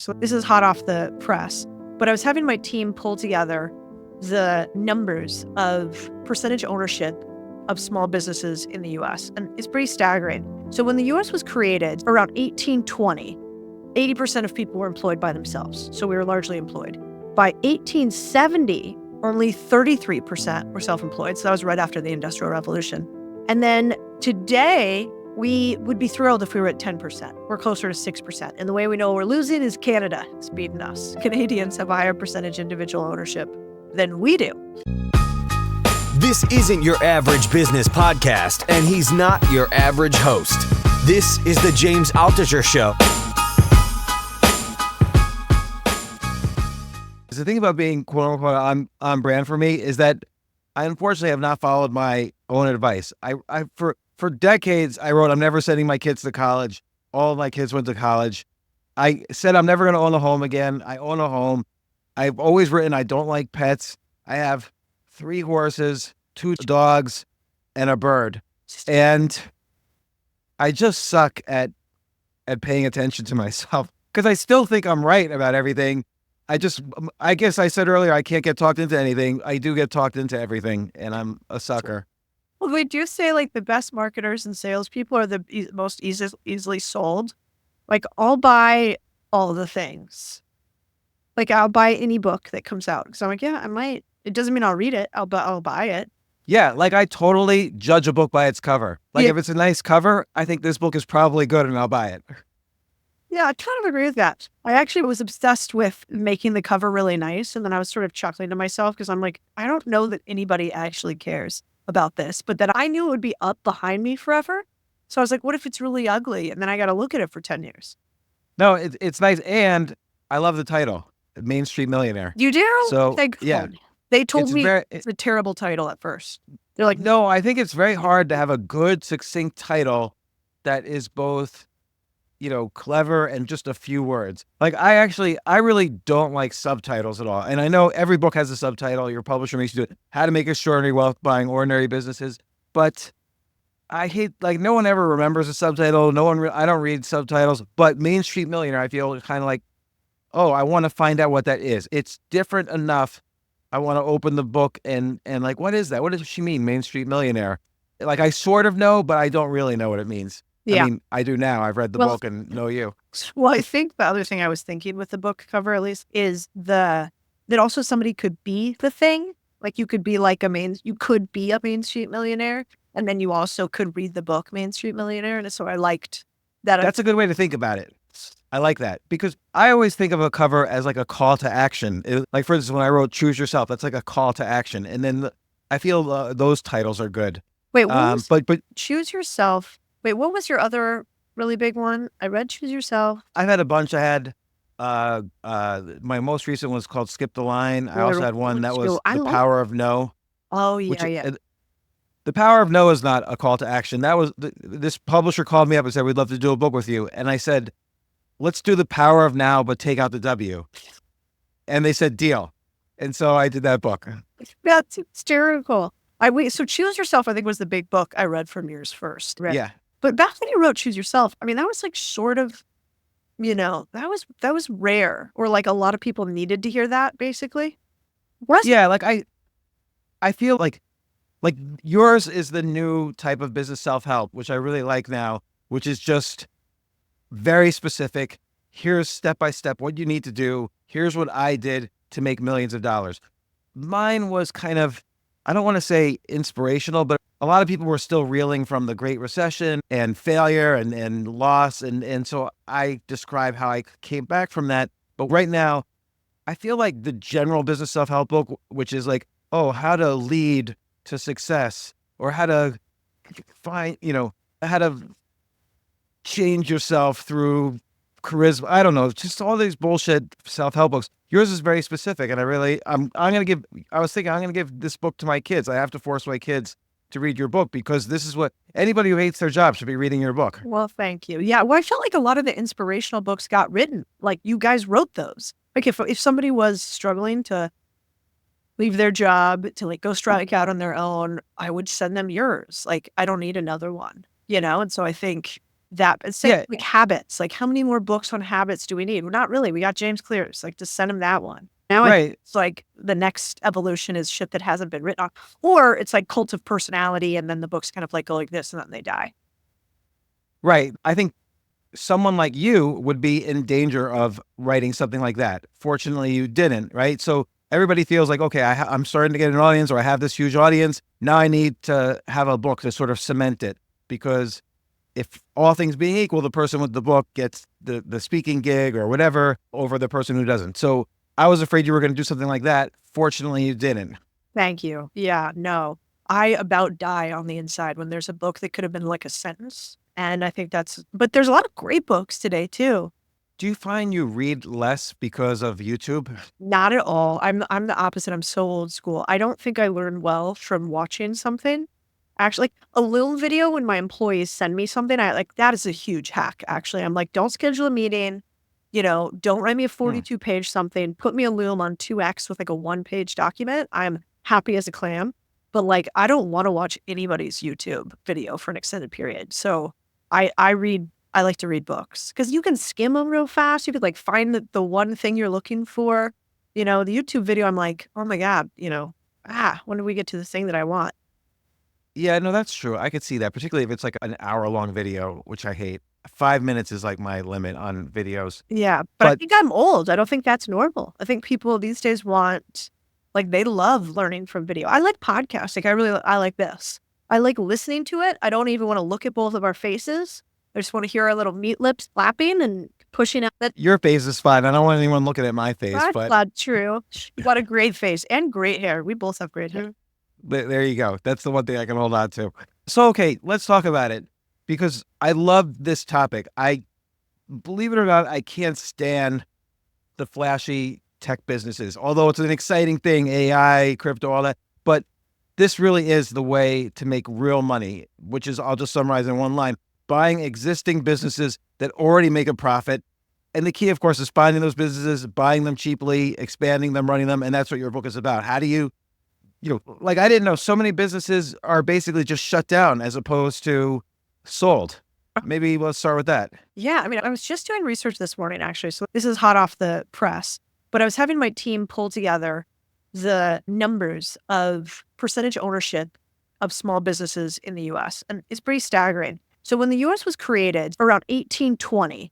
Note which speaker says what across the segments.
Speaker 1: So this is hot off the press, but I was having my team pull together the numbers of percentage ownership of small businesses in the US, and it's pretty staggering. So when the US was created around 1820, 80% of people were employed by themselves. So we were largely employed. By 1870, only 33% were self-employed. So that was right after the Industrial Revolution. And then today, we would be thrilled if we were at 10%. We're closer to 6%. And the way we know we're losing is Canada is beating us. Canadians have a higher percentage individual ownership than we do.
Speaker 2: This isn't your average business podcast, and he's not your average host. This is the James Altucher Show.
Speaker 3: The thing about being quote unquote on brand for me is that I unfortunately have not followed my own advice. For decades, I wrote, I'm never sending my kids to college. All of my kids went to college. I said, I'm never going to own a home again. I own a home. I've always written, I don't like pets. I have 3 horses, 2 dogs, and a bird. And I just suck at paying attention to myself because I still think I'm right about everything. I guess I said earlier, I can't get talked into anything. I do get talked into everything, and I'm a sucker.
Speaker 1: Well, we do say like the best marketers and salespeople are the most easily sold. Like I'll buy all the things. Like I'll buy any book that comes out. So I'm like, yeah, I might. It doesn't mean I'll read it. I'll buy it.
Speaker 3: Yeah, like I totally judge a book by its cover. Like if it's a nice cover, I think this book is probably good and I'll buy it.
Speaker 1: Yeah, I kind of agree with that. I actually was obsessed with making the cover really nice. And then I was sort of chuckling to myself because I'm like, I don't know that anybody actually cares about this, but that I knew it would be up behind me forever. So I was like, what if it's really ugly? And then I got to look at it for 10 years.
Speaker 3: No, it's nice. And I love the title, Main Street Millionaire.
Speaker 1: You do?
Speaker 3: So,
Speaker 1: yeah. They told me it's a terrible title at first. They're like,
Speaker 3: no, I think it's very hard to have a good, succinct title that is both, clever and just a few words. Like I really don't like subtitles at all. And I know every book has a subtitle. Your publisher makes you do it. How to Make Extraordinary Wealth Buying Ordinary Businesses. But I hate, no one ever remembers a subtitle. I don't read subtitles. But Main Street Millionaire, I feel kind of like, oh, I want to find out what that is. It's different enough. I want to open the book and like, what is that? What does she mean, Main Street Millionaire? Like I sort of know, but I don't really know what it means.
Speaker 1: Yeah.
Speaker 3: I mean, I do now. I've read the book and know you.
Speaker 1: Well, I think the other thing I was thinking with the book cover, at least, is that also somebody could be the thing. Like you could be you could be a Main Street Millionaire, and then you also could read the book Main Street Millionaire. And so I liked that.
Speaker 3: That's a good way to think about it. I like that because I always think of a cover as like a call to action. Like for instance, when I wrote Choose Yourself, that's like a call to action. And then I feel those titles are good.
Speaker 1: Wait, but Choose Yourself. Wait, what was your other really big one? I read Choose Yourself.
Speaker 3: I've had a bunch. I had my most recent was called Skip the Line. I also had one that was The Power of No.
Speaker 1: Oh, yeah.
Speaker 3: The Power of No is not a call to action. That was this publisher called me up and said, we'd love to do a book with you. And I said, let's do The Power of Now, but take out the W. And they said, deal. And so I did that book.
Speaker 1: That's hysterical. So Choose Yourself, I think, was the big book I read from yours first. Right? Yeah. But back when you wrote Choose Yourself, I mean, that was like sort of, that was rare, or like a lot of people needed to hear that, basically.
Speaker 3: Yeah, like I feel like yours is the new type of business self-help, which I really like now, which is just very specific. Here's step by step what you need to do. Here's what I did to make millions of dollars. Mine was kind of, I don't want to say inspirational, but a lot of people were still reeling from the Great Recession and failure and loss. And so I describe how I came back from that. But right now, I feel like the general business self-help book, which is like, how to lead to success, or how to find, how to change yourself through charisma. I don't know, just all these bullshit self-help books. Yours is very specific. And I was thinking, I'm going to give this book to my kids. I have to force my kids to read your book because this is what anybody who hates their job should be reading your book.
Speaker 1: Well, thank you. Yeah. Well, I felt like a lot of the inspirational books got written. Like you guys wrote those. Like if somebody was struggling to leave their job to like go strike out on their own, I would send them yours. Like, I don't need another one, And so I think that. It's
Speaker 3: Yeah.
Speaker 1: like habits. Like, how many more books on habits do we need? Well, not really. We got James Clear's. Like, just send him that one. Now
Speaker 3: Right.
Speaker 1: it's like the next evolution is shit that hasn't been written on. Or it's like Cult of Personality, and then the books kind of like go like this, and then they die.
Speaker 3: Right. I think someone like you would be in danger of writing something like that. Fortunately, you didn't, right? So everybody feels like, okay, I'm starting to get an audience, or I have this huge audience. Now I need to have a book to sort of cement it, because if all things being equal, the person with the book gets the speaking gig or whatever over the person who doesn't. So I was afraid you were going to do something like that. Fortunately, you didn't.
Speaker 1: Thank you. Yeah, no. I about die on the inside when there's a book that could have been like a sentence. And I think but there's a lot of great books today too.
Speaker 3: Do you find you read less because of YouTube?
Speaker 1: Not at all. I'm the opposite. I'm so old school. I don't think I learn well from watching something. Actually, like a little video when my employees send me something, I like that is a huge hack. Actually, I'm like, don't schedule a meeting. Don't write me a 42-page something. Put me a Loom on 2X with like a 1-page document. I'm happy as a clam. But like, I don't want to watch anybody's YouTube video for an extended period. So I like to read books because you can skim them real fast. You could like find the one thing you're looking for. The YouTube video, I'm like, oh my God, when do we get to the thing that I want?
Speaker 3: Yeah, no, that's true. I could see that, particularly if it's like an hour-long video, which I hate. 5 minutes is like my limit on videos.
Speaker 1: Yeah, but I think I'm old. I don't think that's normal. I think people these days they love learning from video. I like podcasts. Like I like this. I like listening to it. I don't even want to look at both of our faces. I just want to hear our little meat lips flapping and pushing out that.
Speaker 3: Your face is fine. I don't want anyone looking at my face,
Speaker 1: That's
Speaker 3: but
Speaker 1: not true. You got a great face and great hair. We both have great hair.
Speaker 3: there you go. That's the one thing I can hold on to. So, okay, let's talk about it, because I love this topic. Believe it or not, I can't stand the flashy tech businesses, although it's an exciting thing, AI, crypto, all that. But this really is the way to make real money, which is, I'll just summarize in one line, buying existing businesses that already make a profit. And the key, of course, is finding those businesses, buying them cheaply, expanding them, running them. And that's what your book is about. How do you like, I didn't know so many businesses are basically just shut down as opposed to sold. Maybe let's start with that.
Speaker 1: Yeah, I mean, I was just doing research this morning, actually. So this is hot off the press. But I was having my team pull together the numbers of percentage ownership of small businesses in the U.S. And it's pretty staggering. So when the U.S. was created around 1820,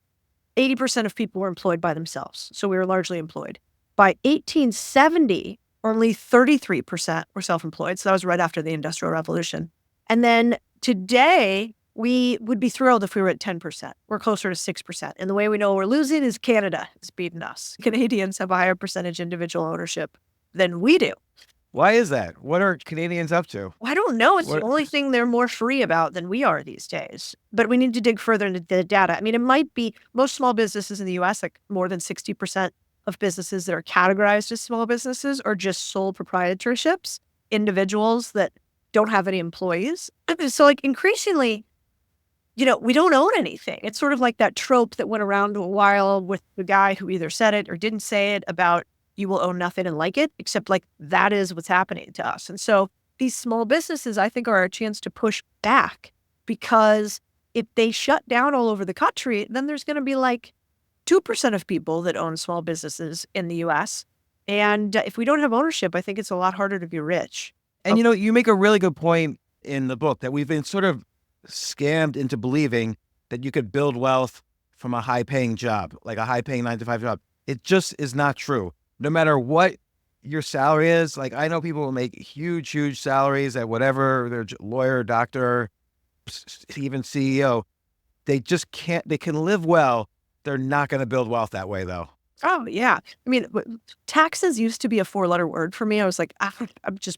Speaker 1: 80% of people were employed by themselves. So we were largely employed. By 1870, only 33% were self-employed. So that was right after the Industrial Revolution. And then today, we would be thrilled if we were at 10%. We're closer to 6%. And the way we know we're losing is Canada is beating us. Canadians have a higher percentage individual ownership than we do.
Speaker 3: Why is that? What are Canadians up to?
Speaker 1: Well, I don't know. It's the only thing they're more free about than we are these days. But we need to dig further into the data. I mean, it might be most small businesses in the U.S., like more than 60% of businesses that are categorized as small businesses are just sole proprietorships, individuals that don't have any employees. So like increasingly, we don't own anything. It's sort of like that trope that went around a while with the guy who either said it or didn't say it about you will own nothing and like it, except like that is what's happening to us. And so these small businesses, I think, are a chance to push back, because if they shut down all over the country, then there's going to be like 2% of people that own small businesses in the U.S. And if we don't have ownership, I think it's a lot harder to be rich.
Speaker 3: And, you make a really good point in the book that we've been sort of scammed into believing that you could build wealth from a high-paying job, like a high-paying 9-to-5 job. It just is not true. No matter what your salary is, like I know people will make huge, huge salaries at whatever, they're lawyer, doctor, even CEO. They just can't, they can live well. They're not going to build wealth that way, though.
Speaker 1: Oh, yeah. I mean, taxes used to be a 4-letter word for me. I was like,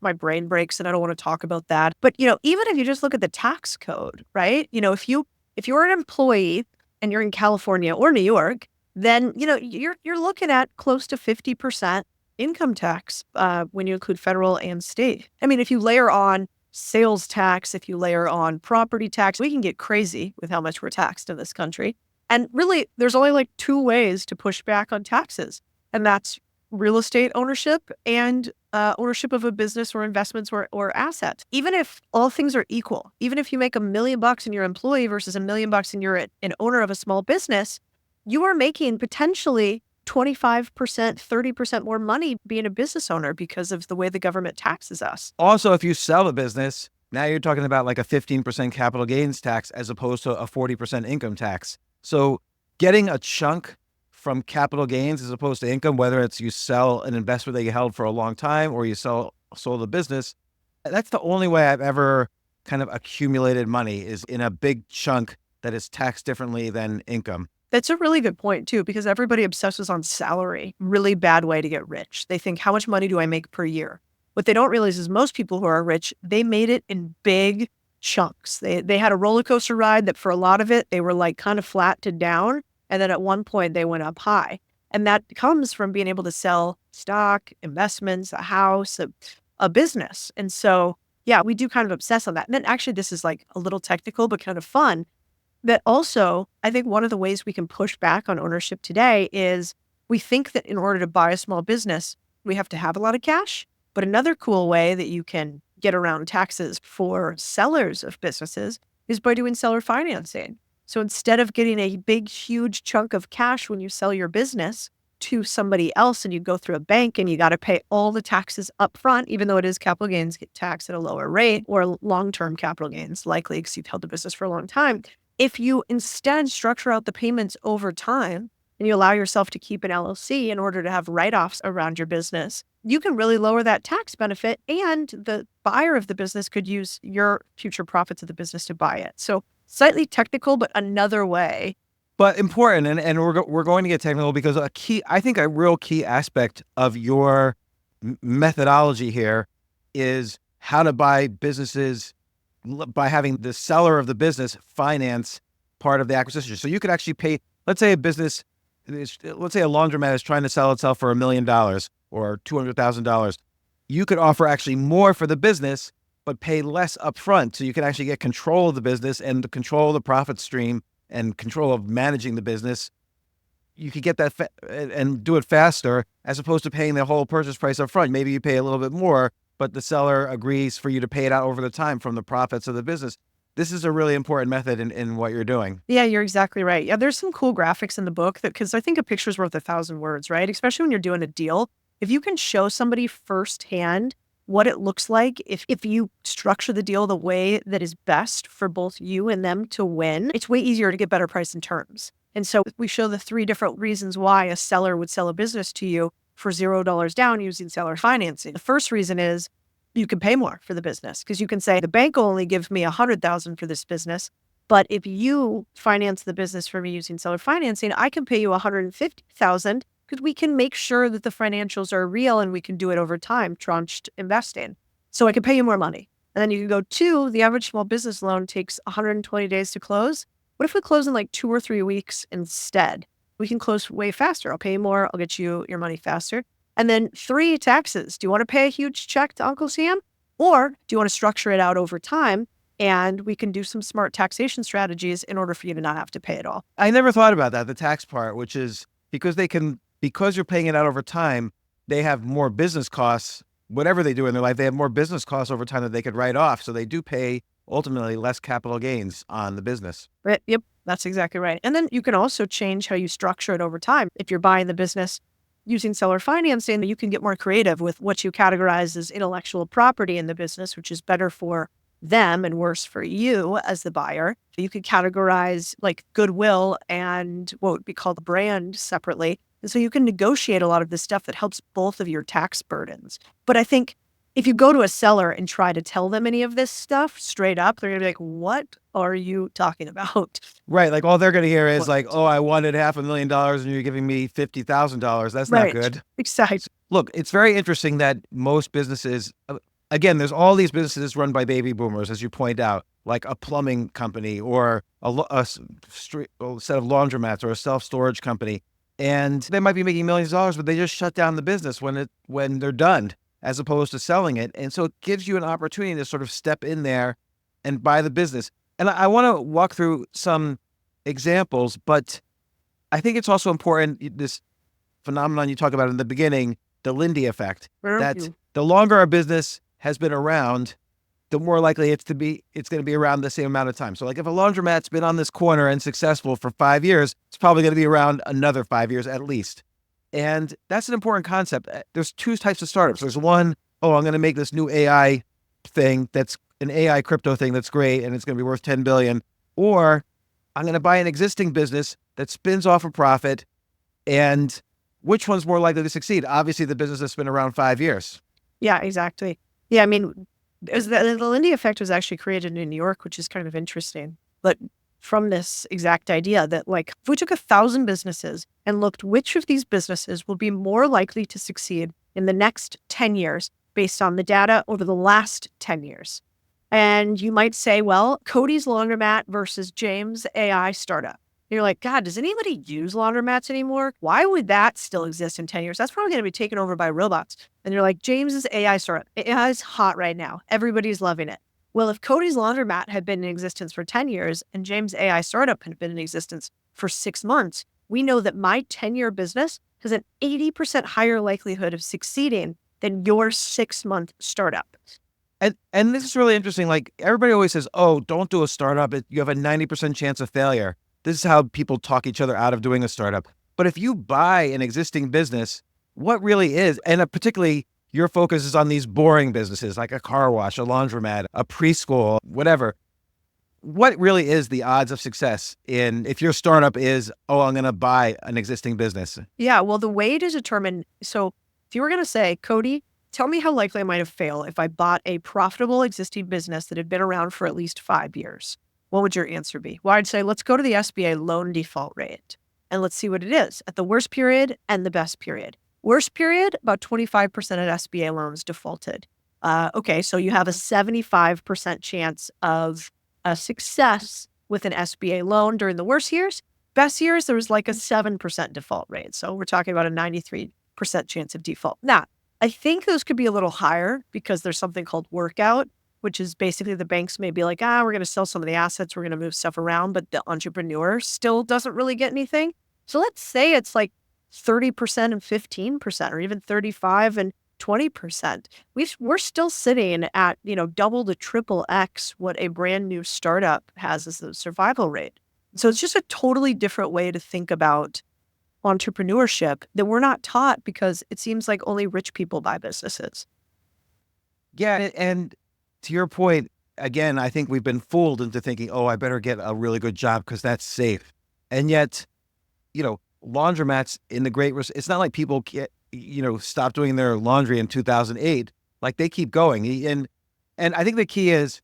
Speaker 1: my brain breaks and I don't want to talk about that. But, even if you just look at the tax code, right? If you're an employee and you're in California or New York, then, you're looking at close to 50% income tax when you include federal and state. I mean, if you layer on sales tax, if you layer on property tax, we can get crazy with how much we're taxed in this country. And really, there's only like 2 ways to push back on taxes. And that's real estate ownership and ownership of a business or investments or assets. Even if all things are equal, even if you make $1 million and you're an employee versus $1 million and you're an owner of a small business, you are making potentially 25%, 30% more money being a business owner because of the way the government taxes us.
Speaker 3: Also, if you sell a business, now you're talking about like a 15% capital gains tax as opposed to a 40% income tax. So getting a chunk from capital gains as opposed to income, whether it's you sell an investment that you held for a long time or you sold a business, that's the only way I've ever kind of accumulated money, is in a big chunk that is taxed differently than income.
Speaker 1: That's a really good point too, because everybody obsesses on salary. Really bad way to get rich. They think, how much money do I make per year? What they don't realize is most people who are rich, they made it in big chunks. They had a roller coaster ride that for a lot of it, they were like kind of flat to down. And then at one point they went up high. And that comes from being able to sell stock, investments, a house, a business. And so, yeah, we do kind of obsess on that. And then actually this is like a little technical, but kind of fun. That also, I think one of the ways we can push back on ownership today is we think that in order to buy a small business, we have to have a lot of cash. But another cool way that you can get around taxes for sellers of businesses is by doing seller financing. So instead of getting a big, huge chunk of cash when you sell your business to somebody else and you go through a bank and you got to pay all the taxes up front, even though it is capital gains get taxed at a lower rate, or long-term capital gains, likely because you've held the business for a long time. If you instead structure out the payments over time and you allow yourself to keep an LLC in order to have write-offs around your business, you can really lower that tax benefit, and the buyer of the business could use your future profits of the business to buy it. So slightly technical, but another way.
Speaker 3: But important, and we're going to get technical, because I think a real key aspect of your methodology here is how to buy businesses by having the seller of the business finance part of the acquisition. So you could actually pay, let's say a laundromat is trying to sell itself for $1 million or $200,000. You could offer actually more for the business, but pay less upfront. So you can actually get control of the business and control of the profit stream and control of managing the business. You could get that and do it faster, as opposed to paying the whole purchase price up front. Maybe you pay a little bit more, but the seller agrees for you to pay it out over the time from the profits of the business. This is a really important method in what you're doing.
Speaker 1: Yeah, you're exactly right. Yeah, there's some cool graphics in the book because I think a picture's worth 1,000 words, right? Especially when you're doing a deal. If you can show somebody firsthand what it looks like if you structure the deal the way that is best for both you and them to win, it's way easier to get better price and terms. And so we show the 3 different reasons why a seller would sell a business to you for $0 down using seller financing. The first reason is you can pay more for the business, because you can say the bank will only give me $100,000 for this business, but if you finance the business for me using seller financing, I can pay you $150,000, because we can make sure that the financials are real and we can do it over time, tranched investing. So I can pay you more money. And then you can go 2, the average small business loan takes 120 days to close. What if we close in like 2 or 3 weeks instead? We can close way faster. I'll pay you more. I'll get you your money faster. And then 3, taxes. Do you want to pay a huge check to Uncle Sam? Or do you want to structure it out over time? And we can do some smart taxation strategies in order for you to not have to pay it all.
Speaker 3: I never thought about that, the tax part, which is because you're paying it out over time, they have more business costs. Whatever they do in their life, they have more business costs over time that they could write off. So they do pay ultimately less capital gains on the business.
Speaker 1: Right. Yep. That's exactly right. And then you can also change how you structure it over time. If you're buying the business using seller financing, you can get more creative with what you categorize as intellectual property in the business, which is better for them and worse for you as the buyer. You could categorize like goodwill and what would be called brand separately. And so you can negotiate a lot of this stuff that helps both of your tax burdens. But I think if you go to a seller and try to tell them any of this stuff straight up, they're going to be like, what are you talking about?
Speaker 3: Right. Like all they're going to hear is like, oh, I wanted $500,000 and you're giving me $50,000. That's
Speaker 1: right.
Speaker 3: Not good.
Speaker 1: Exactly.
Speaker 3: Look, it's very interesting that most businesses, again, there's all these businesses run by baby boomers, as you point out, like a plumbing company or a set of laundromats or a self-storage company. And they might be making millions of dollars, but they just shut down the business when they're done, as opposed to selling it. And so it gives you an opportunity to sort of step in there and buy the business. And I want to walk through some examples, but I think it's also important, phenomenon you talk about in the beginning, the Lindy effect, that
Speaker 1: Mhm.
Speaker 3: the longer a business has been around, the more likely it's going to be around the same amount of time. So like if a laundromat's been on this corner and successful for 5 years, it's probably going to be around another 5 years at least. And that's an important concept. There's two types of startups. There's one, oh, I'm going to make this new AI thing that's an AI crypto thing that's great and it's going to be worth 10 billion. Or I'm going to buy an existing business that spins off a profit. And which one's more likely to succeed? Obviously, the business that's been around 5 years.
Speaker 1: Yeah, exactly. Yeah, I mean, the Lindy effect was actually created in New York, which is kind of interesting. But from this exact idea that, like, if we took 1,000 businesses and looked which of these businesses will be more likely to succeed in the next 10 years based on the data over the last 10 years. And you might say, well, Codie's Laundromat versus James AI startup. You're like, God, does anybody use laundromats anymore? Why would that still exist in 10 years? That's probably going to be taken over by robots. And you're like, James's AI startup. AI is hot right now. Everybody's loving it. Well, if Codie's Laundromat had been in existence for 10 years and James' AI startup had been in existence for 6 months, we know that my 10-year business has an 80% higher likelihood of succeeding than your 6-month startup.
Speaker 3: And this is really interesting. Like everybody always says, oh, don't do a startup. You have a 90% chance of failure. This is how people talk each other out of doing a startup. But if you buy an existing business, what really is, and particularly your focus is on these boring businesses like a car wash, a laundromat, a preschool, whatever. What really is the odds of success in if your startup is, oh, I'm going to buy an existing business?
Speaker 1: Yeah, well, the way to determine, so if you were going to say, Codie, tell me how likely I might have failed if I bought a profitable existing business that had been around for at least 5 years. What would your answer be? Well, I'd say, let's go to the SBA loan default rate and let's see what it is at the worst period and the best period. Worst period, about 25% of SBA loans defaulted. Okay, so you have a 75% chance of success with an SBA loan during the worst years. Best years, there was like a 7% default rate. So we're talking about a 93% chance of default. Now, I think those could be a little higher because there's something called workout, which is basically the banks may be like, we're going to sell some of the assets, we're going to move stuff around, but the entrepreneur still doesn't really get anything. So let's say it's like 30% and 15%, or even 35 and 20%. We're still sitting at, double to triple X what a brand new startup has as the survival rate. So it's just a totally different way to think about entrepreneurship that we're not taught because it seems like only rich people buy businesses.
Speaker 3: Yeah, and to your point, again, I think we've been fooled into thinking, oh, I better get a really good job because that's safe. And yet, laundromats in the it's not like people stop doing their laundry in 2008. Like they keep going. And I think the key is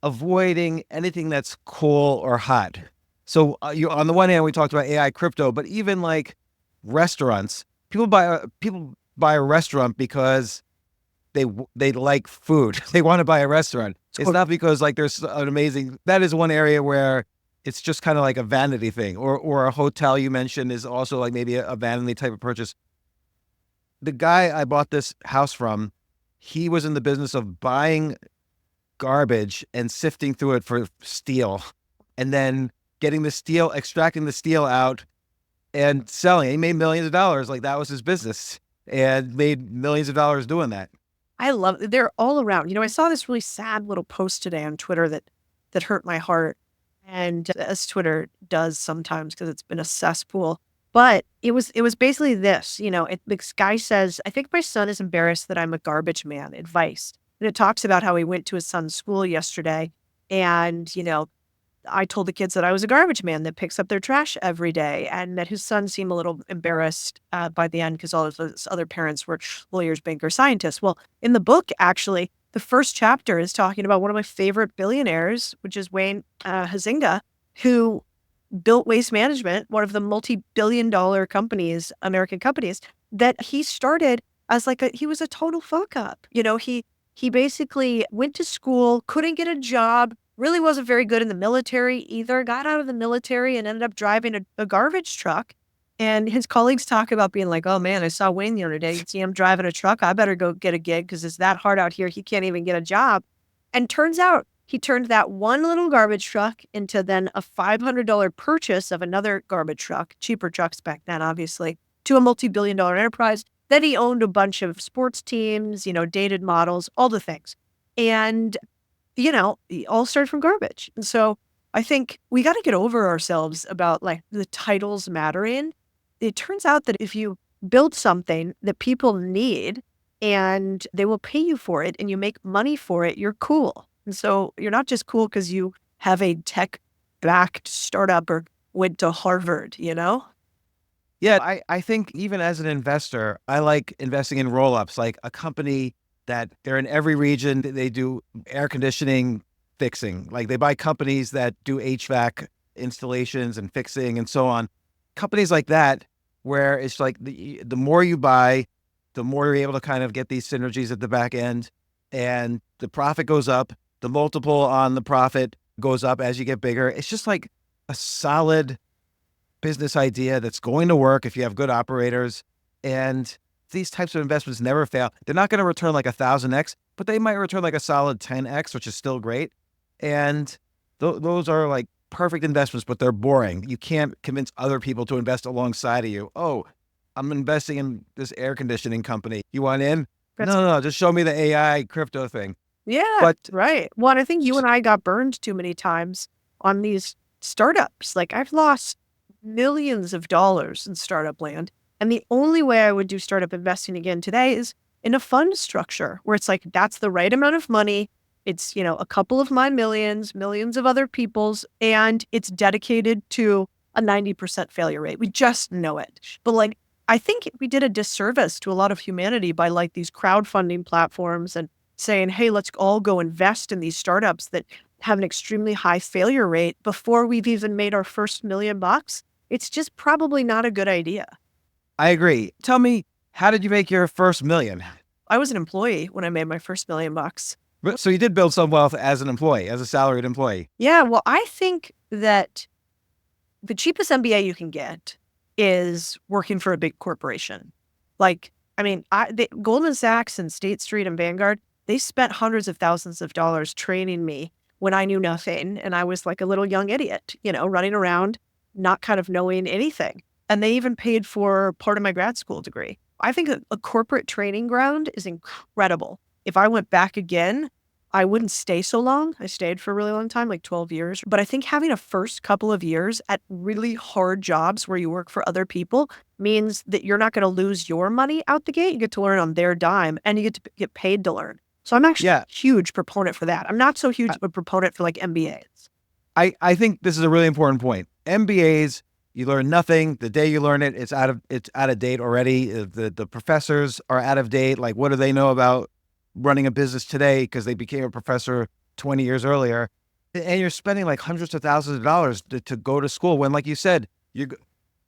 Speaker 3: avoiding anything that's cool or hot. So on the one hand, we talked about AI crypto, but even like restaurants, people buy a restaurant because they like food. They want to buy a restaurant. It's not because like there's an amazing, that is one area where it's just kind of like a vanity thing, or a hotel you mentioned is also like maybe a vanity type of purchase. The guy I bought this house from, he was in the business of buying garbage and sifting through it for steel and then getting the steel, extracting the steel out and selling it. He made millions of dollars. Like that was his business and made millions of dollars doing that.
Speaker 1: I love, they're all around. I saw this really sad little post today on Twitter that hurt my heart. And as Twitter does sometimes, because it's been a cesspool. But it was basically this, this guy says, I think my son is embarrassed that I'm a garbage man, advice. And it talks about how he went to his son's school yesterday. And, I told the kids that I was a garbage man that picks up their trash every day, and that his son seemed a little embarrassed by the end because all of those other parents were lawyers, bankers, scientists. Well, in the book, actually, the first chapter is talking about one of my favorite billionaires, which is Wayne Huizenga, who built Waste Management, one of the multi-billion-dollar companies, American companies, that he started as he was a total fuck up. He basically went to school, couldn't get a job, really wasn't very good in the military either, got out of the military and ended up driving a garbage truck. And his colleagues talk about being like, oh man, I saw Wayne the other day. You see him driving a truck. I better go get a gig because it's that hard out here. He can't even get a job. And turns out he turned that one little garbage truck into then a $500 purchase of another garbage truck, cheaper trucks back then, obviously. to a multi-billion-dollar enterprise. Then he owned a bunch of sports teams, dated models, all the things. And, it all started from garbage. And so I think we got to get over ourselves about like the titles mattering. It turns out that if you build something that people need and they will pay you for it and you make money for it, you're cool. And so you're not just cool because you have a tech-backed startup or went to Harvard,
Speaker 3: Yeah, I think even as an investor, I like investing in roll-ups, like a company that they're in every region. They do air conditioning fixing. Like they buy companies that do HVAC installations and fixing and so on. Companies like that, where it's like the more you buy, the more you're able to kind of get these synergies at the back end, and the profit goes up. The multiple on the profit goes up as you get bigger. It's just like a solid business idea that's going to work if you have good operators. And these types of investments never fail. They're not going to return like 1,000x, but they might return like a solid 10x, which is still great. And those are like perfect investments, but they're boring. You can't convince other people to invest alongside of you. Oh, I'm investing in this air conditioning company. You want in? No, just show me the AI crypto thing.
Speaker 1: Yeah,
Speaker 3: But
Speaker 1: right. Well, and I think you and I got burned too many times on these startups. Like I've lost millions of dollars in startup land. And the only way I would do startup investing again today is in a fund structure where it's like, that's the right amount of money. It's, a couple of my millions of other people's, and it's dedicated to a 90% failure rate. We just know it. But like, I think we did a disservice to a lot of humanity by like these crowdfunding platforms and saying, hey, let's all go invest in these startups that have an extremely high failure rate before we've even made our first $1 million. It's just probably not a good idea.
Speaker 3: I agree. Tell me, how did you make your first $1 million?
Speaker 1: I was an employee when I made my first $1 million.
Speaker 3: So you did build some wealth as an employee, as a salaried employee.
Speaker 1: Yeah, well, I think that the cheapest MBA you can get is working for a big corporation. Like, I mean, Goldman Sachs and State Street and Vanguard, they spent hundreds of thousands of dollars training me when I knew nothing. And I was like a little young idiot, running around, not kind of knowing anything. And they even paid for part of my grad school degree. I think a corporate training ground is incredible. If I went back again, I wouldn't stay so long. I stayed for a really long time, like 12 years. But I think having a first couple of years at really hard jobs where you work for other people means that you're not going to lose your money out the gate. You get to learn on their dime and you get to get paid to learn. So I'm actually a huge proponent for that. I'm not so huge of a proponent for like MBAs.
Speaker 3: I think this is a really important point. MBAs, you learn nothing. The day you learn it, it's out of date already. The professors are out of date. Like, what do they know about running a business today because they became a professor 20 years earlier? And you're spending like hundreds of thousands of dollars to go to school when, like you said,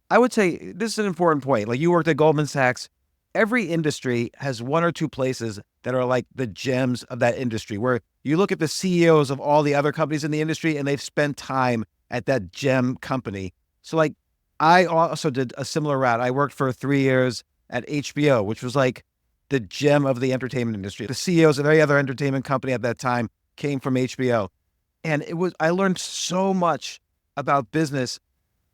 Speaker 3: I would say this is an important point. Like you worked at Goldman Sachs. Every industry has one or two places that are like the gems of that industry, where you look at the CEOs of all the other companies in the industry and they've spent time at that gem company. So like I also did a similar route. I worked for 3 years at HBO, which was like the gem of the entertainment industry. The CEOs of every other entertainment company at that time came from HBO. And I learned so much about business.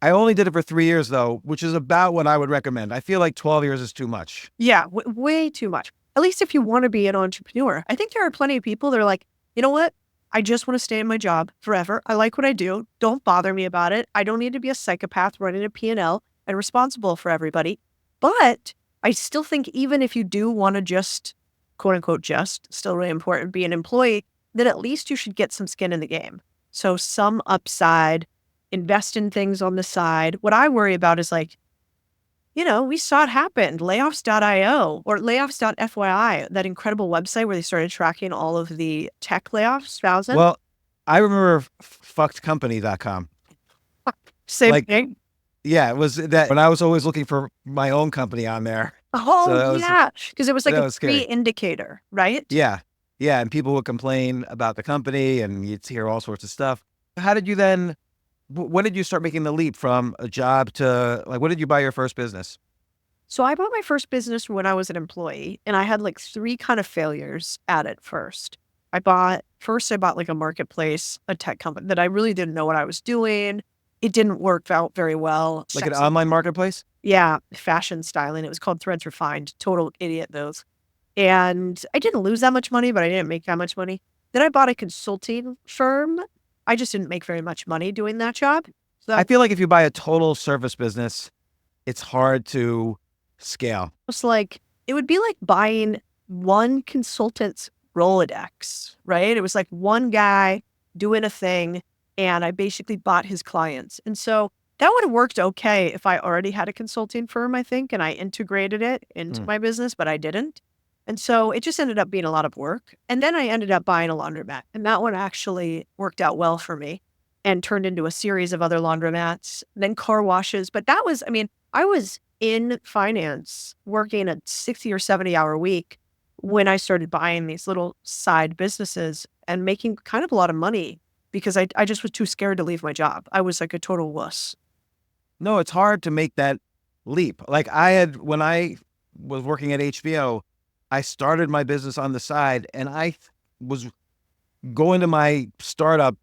Speaker 3: I only did it for 3 years though, which is about what I would recommend. I feel like 12 years is too much.
Speaker 1: Yeah, way too much. At least if you want to be an entrepreneur. I think there are plenty of people that are like, you know what? I just want to stay in my job forever. I like what I do. Don't bother me about it. I don't need to be a psychopath running a P&L and responsible for everybody. But I still think even if you do want to just, quote unquote, still really important, be an employee, then at least you should get some skin in the game. So some upside, invest in things on the side. What I worry about is like, we saw it happen. Layoffs.io or layoffs.fyi, that incredible website where they started tracking all of the tech layoffs.
Speaker 3: Well, I remember fuckedcompany.com.
Speaker 1: Same thing.
Speaker 3: Yeah, it was that when I was always looking for my own company on there.
Speaker 1: Oh, so yeah. Because it was like a free indicator, right?
Speaker 3: Yeah. Yeah. And people would complain about the company and you'd hear all sorts of stuff. How did you then, when did you start making the leap from a job to like, when did you buy your first business?
Speaker 1: So I bought my first business when I was an employee and I had like 3 kind of failures at it first. I bought like a marketplace, a tech company that I really didn't know what I was doing. it didn't work out very well.
Speaker 3: Like an online marketplace?
Speaker 1: Yeah, fashion styling. It was called Threads Refined. Total idiot those. And I didn't lose that much money, but I didn't make that much money. Then I bought a consulting firm. I just didn't make very much money doing that job. So
Speaker 3: I feel like if you buy a total service business, it's hard to scale.
Speaker 1: it's like, it would be like buying one consultant's Rolodex, right? It was like one guy doing a thing, and I basically bought his clients. And so that would have worked okay if I already had a consulting firm, I think, and I integrated it into my business, but I didn't. And so it just ended up being a lot of work. And then I ended up buying a laundromat, and that one actually worked out well for me and turned into a series of other laundromats, then car washes. But that was, I mean, I was in finance working a 60 or 70-hour week when I started buying these little side businesses and making kind of a lot of money because I just was too scared to leave my job. I was like a total wuss.
Speaker 3: No, it's hard to make that leap. Like when I was working at HBO, I started my business on the side, and I was going to my startup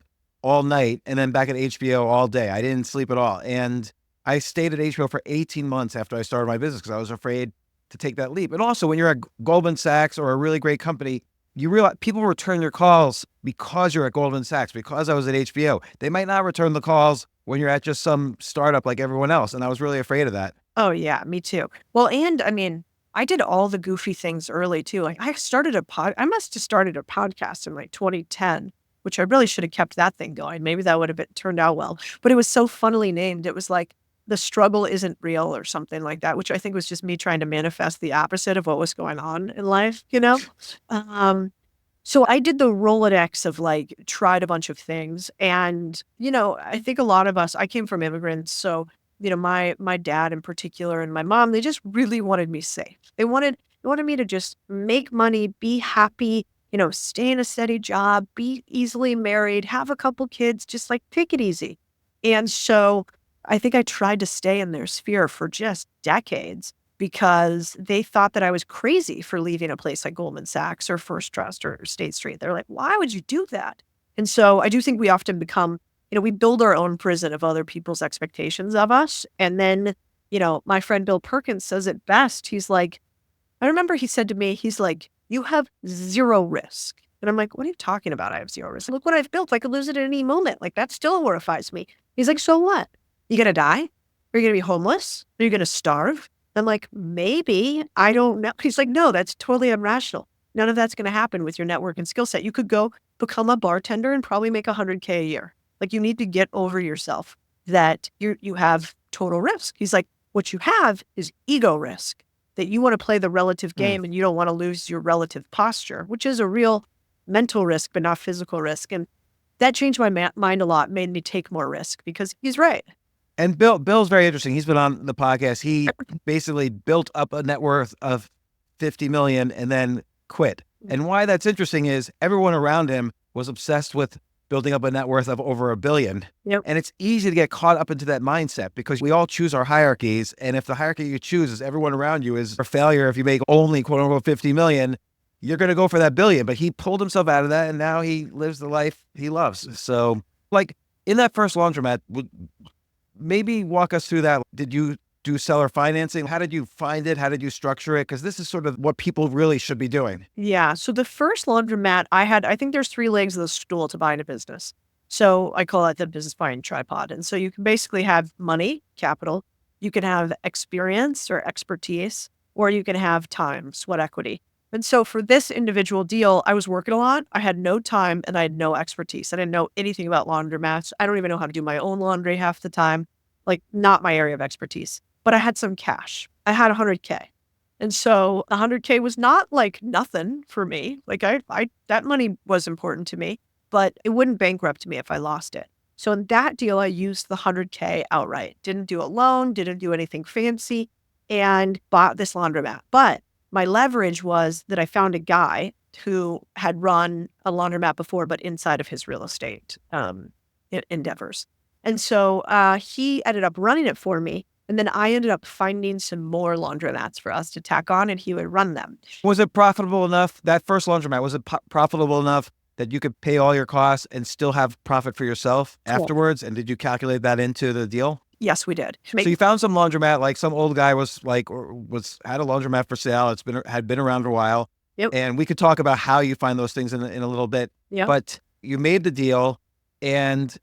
Speaker 3: all night and then back at HBO all day. I didn't sleep at all. And I stayed at HBO for 18 months after I started my business because I was afraid to take that leap. And also when you're at Goldman Sachs or a really great company, you realize people return your calls because you're at Goldman Sachs, because I was at HBO. They might not return the calls when you're at just some startup like everyone else. And I was really afraid of that.
Speaker 1: Oh, yeah, me too. Well, and I mean, I did all the goofy things early too. Like I must have started a podcast in like 2010, which I really should have kept that thing going. Maybe that would have turned out well. But it was so funnily named. It was like The Struggle Isn't Real or something like that, which I think was just me trying to manifest the opposite of what was going on in life, you know? So I did the Rolodex of like, tried a bunch of things. And, you know, I think a lot of us, I came from immigrants. So, you know, my dad in particular and my mom, they just really wanted me safe. They wanted me to just make money, be happy, you know, stay in a steady job, be easily married, have a couple kids, just like take it easy. And so I think I tried to stay in their sphere for just decades because they thought that I was crazy for leaving a place like Goldman Sachs or First Trust or State Street. They're like, why would you do that? And so I do think we often become, you know, we build our own prison of other people's expectations of us. And then, you know, my friend Bill Perkins says it best. He's like, I remember he said to me, he's like, you have zero risk. And I'm like, what are you talking about? I have zero risk. Look what I've built. I could lose it at any moment. Like that still horrifies me. He's like, so what? You gonna die? Are you gonna be homeless? Are you gonna starve? I'm like, maybe. I don't know. He's like, no, that's totally irrational. None of that's gonna happen with your network and skill set. You could go become a bartender and probably make $100K a year. Like you need to get over yourself that you have total risk. He's like, what you have is ego risk, that you want to play the relative game and you don't want to lose your relative posture, which is a real mental risk, but not physical risk. And that changed my mind a lot, made me take more risk because he's right.
Speaker 3: And Bill's very interesting. He's been on the podcast. He basically built up a net worth of 50 million and then quit. And why that's interesting is everyone around him was obsessed with building up a net worth of over $1 billion.
Speaker 1: Yep.
Speaker 3: And it's easy to get caught up into that mindset because we all choose our hierarchies. And if the hierarchy you choose is everyone around you is a failure, if you make only quote unquote 50 million, you're going to go for that billion. But he pulled himself out of that and now he lives the life he loves. So like in that first laundromat, maybe walk us through that. Did you do seller financing? How did you find it? How did you structure it? Because this is sort of what people really should be doing.
Speaker 1: Yeah. So the first laundromat I think there's 3 legs of the stool to buying a business. So I call it the business buying tripod. And so you can basically have money, capital, you can have experience or expertise, or you can have time, sweat equity. And so for this individual deal, I was working a lot. I had no time and I had no expertise. I didn't know anything about laundromats. I don't even know how to do my own laundry half the time. Like not my area of expertise, but I had some cash. I had 100K. And so 100K was not like nothing for me. Like I that money was important to me, but it wouldn't bankrupt me if I lost it. So in that deal, I used the 100K outright. Didn't do a loan, didn't do anything fancy, and bought this laundromat. But my leverage was that I found a guy who had run a laundromat before, but inside of his real estate endeavors. And so he ended up running it for me. And then I ended up finding some more laundromats for us to tack on and he would run them.
Speaker 3: Was it profitable enough? That first laundromat, was it profitable enough that you could pay all your costs and still have profit for yourself
Speaker 1: Cool.
Speaker 3: afterwards? And did you calculate that into the deal?
Speaker 1: Yes, we did.
Speaker 3: So you found some laundromat, like some old guy was like, or had a laundromat for sale. Had been around for a while.
Speaker 1: Yep.
Speaker 3: And we could talk about how you find those things in a little bit.
Speaker 1: Yep.
Speaker 3: But you made the deal and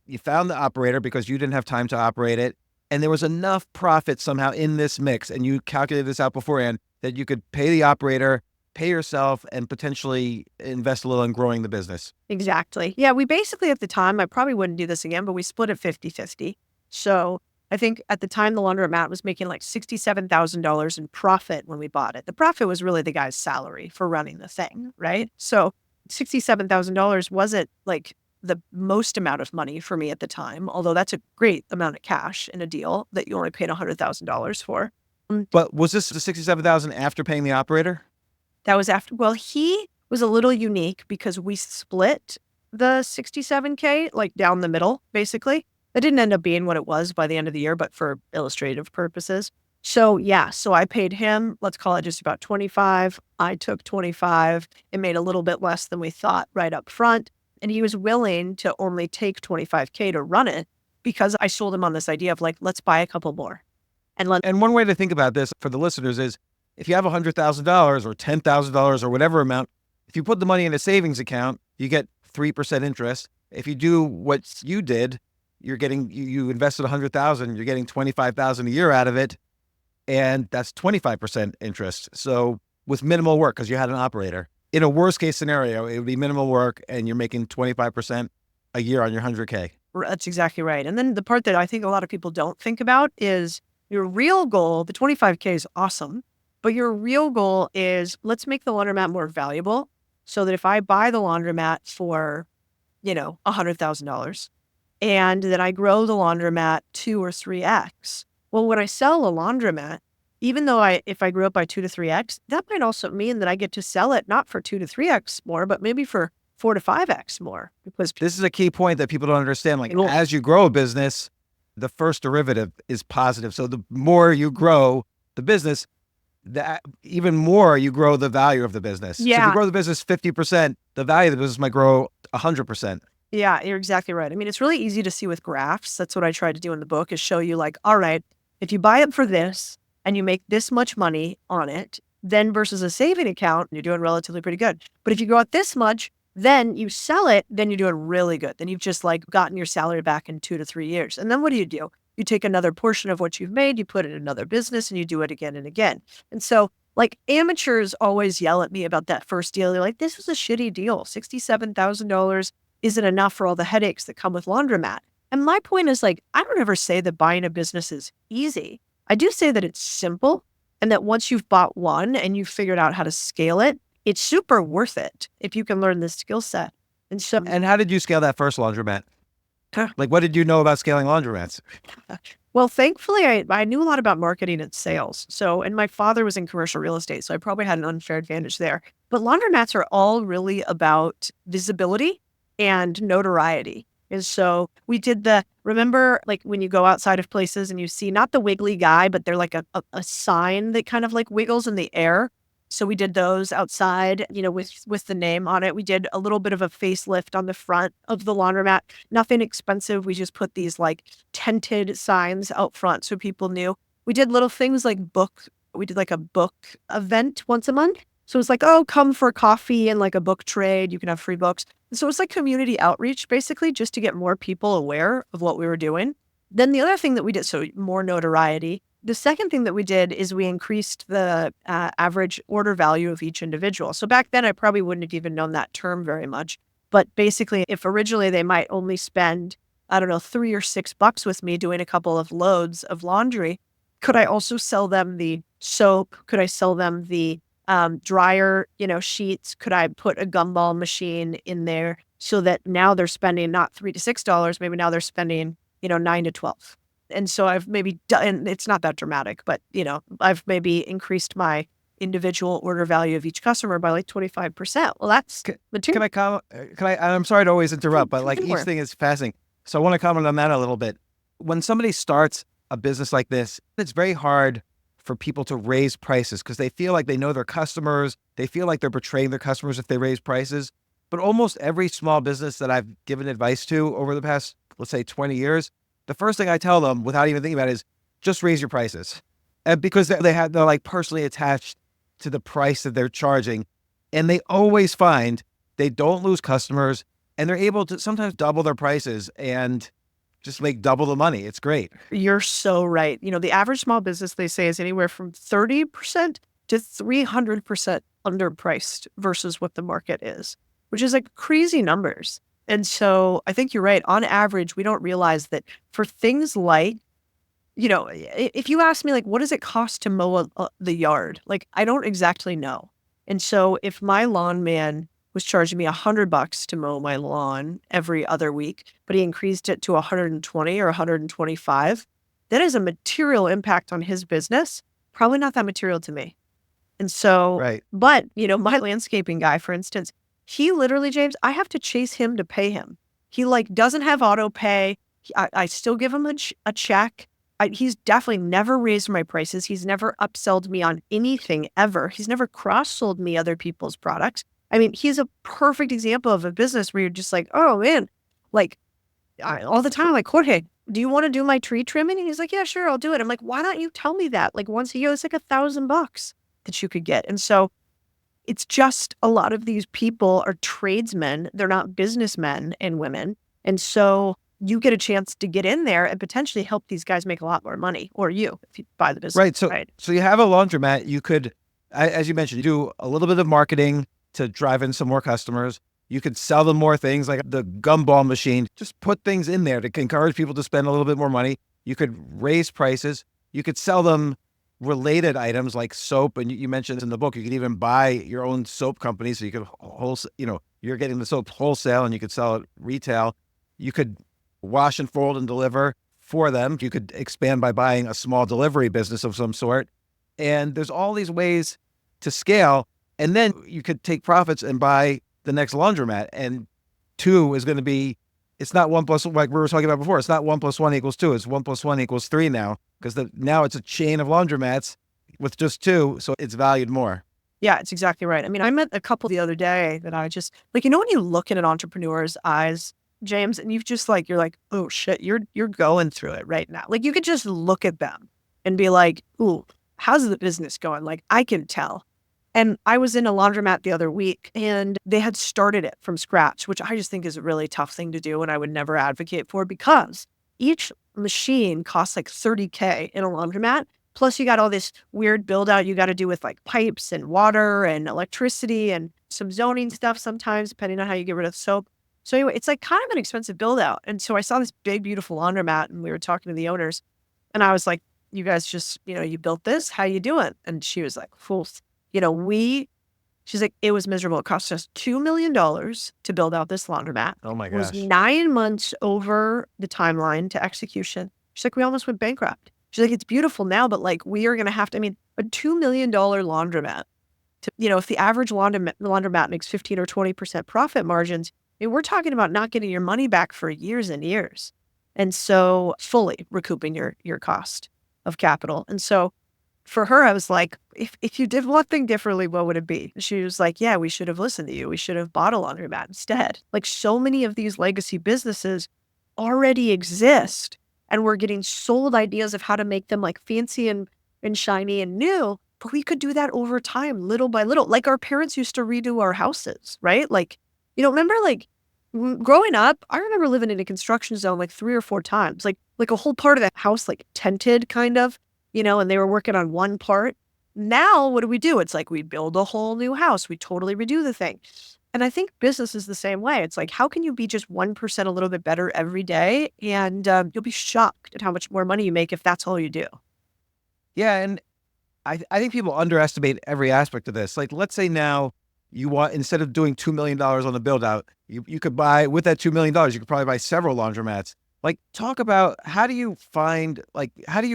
Speaker 3: you found the operator because you didn't have time to operate it. And there was enough profit somehow in this mix. And you calculated this out beforehand that you could pay the operator, pay yourself, and potentially invest a little in growing the business.
Speaker 1: Exactly. Yeah, we basically at the time, I probably wouldn't do this again, but we split it 50-50. So I think at the time the Laundromat was making like $67,000 in profit when we bought it. The profit was really the guy's salary for running the thing, right? So $67,000 wasn't like the most amount of money for me at the time, although that's a great amount of cash in a deal that you only paid $100,000 for.
Speaker 3: But was this the $67,000 after paying the operator?
Speaker 1: That was after. Well, he was a little unique because we split the $67K like down the middle, basically. That didn't end up being what it was by the end of the year, but for illustrative purposes. So yeah, so I paid him, let's call it just about 25. I took 25. It made a little bit less than we thought right up front. And he was willing to only take 25K to run it because I sold him on this idea of like, let's buy a couple more. And
Speaker 3: one way to think about this for the listeners is if you have $100,000 or $10,000 or whatever amount, if you put the money in a savings account, you get 3% interest. If you do what you did, you're getting, you invested $100,000, you're getting $25,000 a year out of it. And that's 25% interest. So with minimal work, because you had an operator. In a worst case scenario, it would be minimal work and you're making 25% a year on your 100K.
Speaker 1: That's exactly right. And then the part that I think a lot of people don't think about is your real goal. The 25K is awesome, but your real goal is let's make the laundromat more valuable so that if I buy the laundromat for, $100,000 and then I grow the laundromat 2 or 3x. Well, when I sell a laundromat, even though if I grew up by 2 to 3x, that might also mean that I get to sell it not for 2 to 3x more, but maybe for 4 to 5x more. Because
Speaker 3: this is a key point that people don't understand. Like as you grow a business, the first derivative is positive. So the more you grow the business, even more you grow the value of the business.
Speaker 1: Yeah.
Speaker 3: So if you grow the business 50%, the value of the business might grow 100%.
Speaker 1: Yeah, you're exactly right. I mean, it's really easy to see with graphs. That's what I try to do in the book is show you like, all right, if you buy it for this and you make this much money on it, then versus a saving account, you're doing relatively pretty good. But if you go out this much, then you sell it, then you're doing really good. Then you've just like gotten your salary back in 2 to 3 years. And then what do? You take another portion of what you've made, you put it in another business and you do it again and again. And so like amateurs always yell at me about that first deal. They're like, this was a shitty deal. $67,000 isn't enough for all the headaches that come with Laundromat. And my point is like, I don't ever say that buying a business is easy. I do say that it's simple and that once you've bought one and you've figured out how to scale it, it's super worth it if you can learn this skill set. And so,
Speaker 3: And how did you scale that first laundromat? Like, what did you know about scaling laundromats?
Speaker 1: Well, thankfully, I knew a lot about marketing and sales. So, and my father was in commercial real estate, so I probably had an unfair advantage there. But laundromats are all really about visibility and notoriety. And so we did remember like when you go outside of places and you see not the wiggly guy, but they're like a sign that kind of like wiggles in the air. So we did those outside, with the name on it. We did a little bit of a facelift on the front of the laundromat. Nothing expensive. We just put these like tinted signs out front so people knew. We did little things like we did like a book event once a month. So it's like, oh, come for coffee and like a book trade. You can have free books. So it's like community outreach, basically, just to get more people aware of what we were doing. Then the other thing that we did, so more notoriety. The second thing that we did is we increased the average order value of each individual. So back then, I probably wouldn't have even known that term very much. But basically, if originally they might only spend, I don't know, $3 or $6 with me doing a couple of loads of laundry, could I also sell them the soap? Could I sell them the dryer, sheets? Could I put a gumball machine in there so that now they're spending not $3 to $6, maybe now they're spending, $9 to $12. And so I've maybe done, it's not that dramatic, but, I've maybe increased my individual order value of each customer by like 25%. Well, that's material.
Speaker 3: I'm sorry to always interrupt, but like
Speaker 1: Sure.
Speaker 3: each thing is fascinating. So I want to comment on that a little bit. When somebody starts a business like this, it's very hard for people to raise prices because they feel like they know their customers. They feel like they're betraying their customers if they raise prices. but almost every small business that I've given advice to over the past, let's say 20 years, the first thing I tell them without even thinking about it is just raise your prices. And because they're like personally attached to the price that they're charging. And they always find they don't lose customers, and they're able to sometimes double their prices and just make double the money. It's great.
Speaker 1: You're so right. The average small business, they say, is anywhere from 30% to 300% underpriced versus what the market is, which is like crazy numbers. And so I think you're right. On average, we don't realize that for things like, if you ask me, like, what does it cost to mow the yard? Like, I don't exactly know. And so if my lawn man was charging me $100 to mow my lawn every other week, but he increased it to 120 or 125, that is a material impact on his business. Probably not that material to me. And so,
Speaker 3: Right.
Speaker 1: but, my landscaping guy, for instance, he literally, James, I have to chase him to pay him. He doesn't have auto pay. I still give him a check. He's definitely never raised my prices. He's never upsold me on anything ever. He's never cross-sold me other people's products. I mean, he's a perfect example of a business where you're just like, oh man, all the time, like, Jorge, do you want to do my tree trimming? And he's like, yeah, sure, I'll do it. I'm like, why don't you tell me that? Like once a year, it's like $1,000 that you could get. And so it's just a lot of these people are tradesmen. They're not businessmen and women. And so you get a chance to get in there and potentially help these guys make a lot more money, or you, if you buy the business.
Speaker 3: Right. So you have a laundromat. You could, as you mentioned, do a little bit of marketing to drive in some more customers. You could sell them more things like the gumball machine. Just put things in there to encourage people to spend a little bit more money. You could raise prices. You could sell them related items like soap. And you mentioned in the book, you could even buy your own soap company. So you could you're getting the soap wholesale and you could sell it retail. You could wash and fold and deliver for them. You could expand by buying a small delivery business of some sort. And there's all these ways to scale. And then you could take profits and buy the next laundromat. And 2 is going to be, it's not 1 plus, like we were talking about before, it's not 1 + 1 = 2. It's 1 + 1 = 3 now, because now it's a chain of laundromats with just 2. So it's valued more.
Speaker 1: Yeah, it's exactly right. I mean, I met a couple the other day that I just, when you look in an entrepreneur's eyes, James, and you're like, oh shit, you're going through it right now. Like you could just look at them and be like, ooh, how's the business going? Like I can tell. And I was in a laundromat the other week and they had started it from scratch, which I just think is a really tough thing to do and I would never advocate for, because each machine costs like $30K in a laundromat. Plus you got all this weird build out you got to do with like pipes and water and electricity and some zoning stuff sometimes, depending on how you get rid of soap. So anyway, it's like kind of an expensive build out. And so I saw this big, beautiful laundromat and we were talking to the owners and I was like, you guys just, you built this, how you doing? And she was like, fools, she's like, it was miserable. It cost us $2 million to build out this laundromat.
Speaker 3: Oh my
Speaker 1: It was
Speaker 3: gosh.
Speaker 1: 9 months over the timeline to execution. She's like, we almost went bankrupt. She's like, it's beautiful now, but like we are going to have to, a $2 million laundromat to, if the average laundromat makes 15 or 20% profit margins, we're talking about not getting your money back for years and years. And so fully recouping your cost of capital. And so for her, I was like, if you did one thing differently, what would it be? She was like, yeah, we should have listened to you. We should have bought a laundromat instead. Like so many of these legacy businesses already exist and we're getting sold ideas of how to make them like fancy and shiny and new. But we could do that over time, little by little. Like our parents used to redo our houses, right? Like, remember like growing up, I remember living in a construction zone like 3 or 4 times, like a whole part of the house, like tented kind of, and they were working on one part. Now, what do? It's like we build a whole new house. We totally redo the thing. And I think business is the same way. It's like, how can you be just 1% a little bit better every day? And you'll be shocked at how much more money you make if that's all you do.
Speaker 3: Yeah. And I think people underestimate every aspect of this. Like, let's say now you want, instead of doing $2 million on the build out, you could buy, with that $2 million, you could probably buy several laundromats. Like, talk about how do you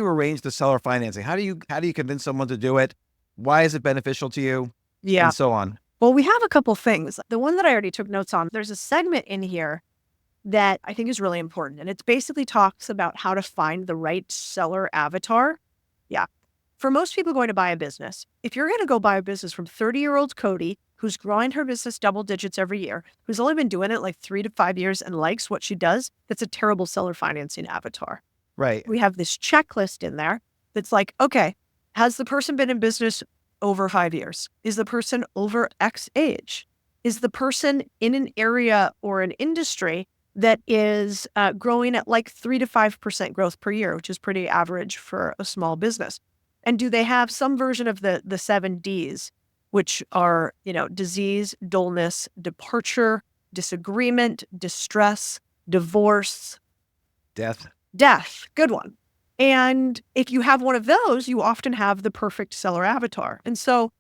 Speaker 3: arrange the seller financing? How do you convince someone to do it? Why is it beneficial to you?
Speaker 1: Yeah.
Speaker 3: And so on.
Speaker 1: Well, we have a couple things. The one that I already took notes on, there's a segment in here that I think is really important. And it basically talks about how to find the right seller avatar. Yeah. For most people going to buy a business, if you're going to go buy a business from 30-year-old Codie, who's growing her business double digits every year, who's only been doing it like 3 to 5 years and likes what she does, that's a terrible seller financing avatar.
Speaker 3: Right.
Speaker 1: We have this checklist in there that's like, okay, has the person been in business over 5 years? Is the person over X age? Is the person in an area or an industry that is growing at like 3 to 5% growth per year, which is pretty average for a small business? And do they have some version of the 7 Ds, which are, disease, dullness, departure, disagreement, distress, divorce,
Speaker 3: Death.
Speaker 1: Good one. And if you have one of those, you often have the perfect seller avatar. And so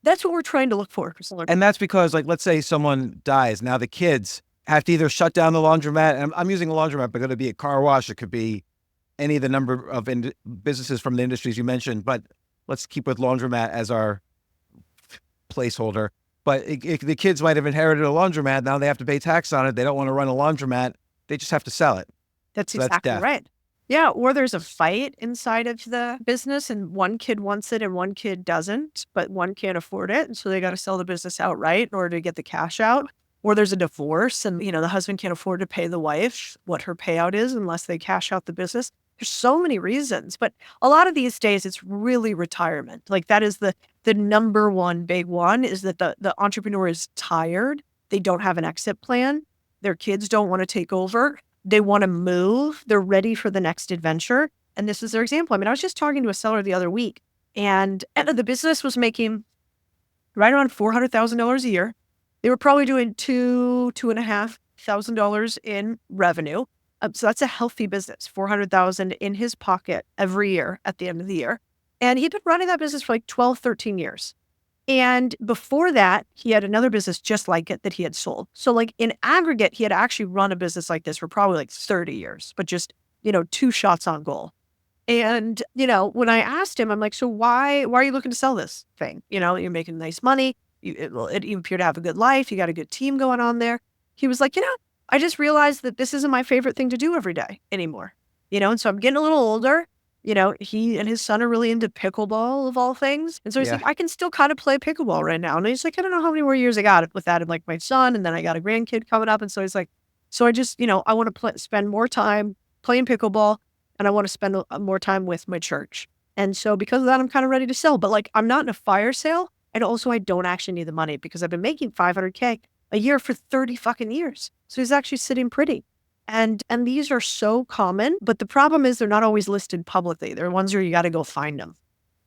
Speaker 1: that's what we're trying to look for.
Speaker 3: And that's because, like, let's say someone dies. Now the kids have to either shut down the laundromat. And I'm using a laundromat, but it could be a car wash. It could be any of the number of businesses from the industries you mentioned. But let's keep with laundromat as our placeholder. But the kids might have inherited a laundromat. Now they have to pay tax on it. They don't want to run a laundromat. They just have to sell it.
Speaker 1: That's exactly right. Yeah, or there's a fight inside of the business and one kid wants it and one kid doesn't, but one can't afford it. And so they got to sell the business outright in order to get the cash out. Or there's a divorce and, the husband can't afford to pay the wife what her payout is unless they cash out the business. There's so many reasons, but a lot of these days it's really retirement. Like that is the number one big one, is that the entrepreneur is tired. They don't have an exit plan. Their kids don't want to take over. They want to move. They're ready for the next adventure. And this is their example. I mean, I was just talking to a seller the other week and the business was making right around $400,000 a year. They were probably doing $2,500 in revenue. So that's a healthy business, $400,000 in his pocket every year at the end of the year. And he'd been running that business for like 12, 13 years. And before that, he had another business just like it that he had sold. So like in aggregate, he had actually run a business like this for probably like 30 years, but just, 2 shots on goal. And, when I asked him, I'm like, so why are you looking to sell this thing? You're making nice money. You appear to have a good life. You got a good team going on there. He was like, I just realized that this isn't my favorite thing to do every day anymore. And so I'm getting a little older. He and his son are really into pickleball of all things. And so he's like, I can still kind of play pickleball right now. And he's like, I don't know how many more years I got with that. And like my son, and then I got a grandkid coming up. And so he's like, so I just, I want to spend more time playing pickleball and I want to spend more time with my church. And so because of that, I'm kind of ready to sell. But like, I'm not in a fire sale. And also I don't actually need the money because I've been making $500K a year for 30 fucking years. So he's actually sitting pretty. And these are so common, but the problem is they're not always listed publicly. They're ones where you got to go find them.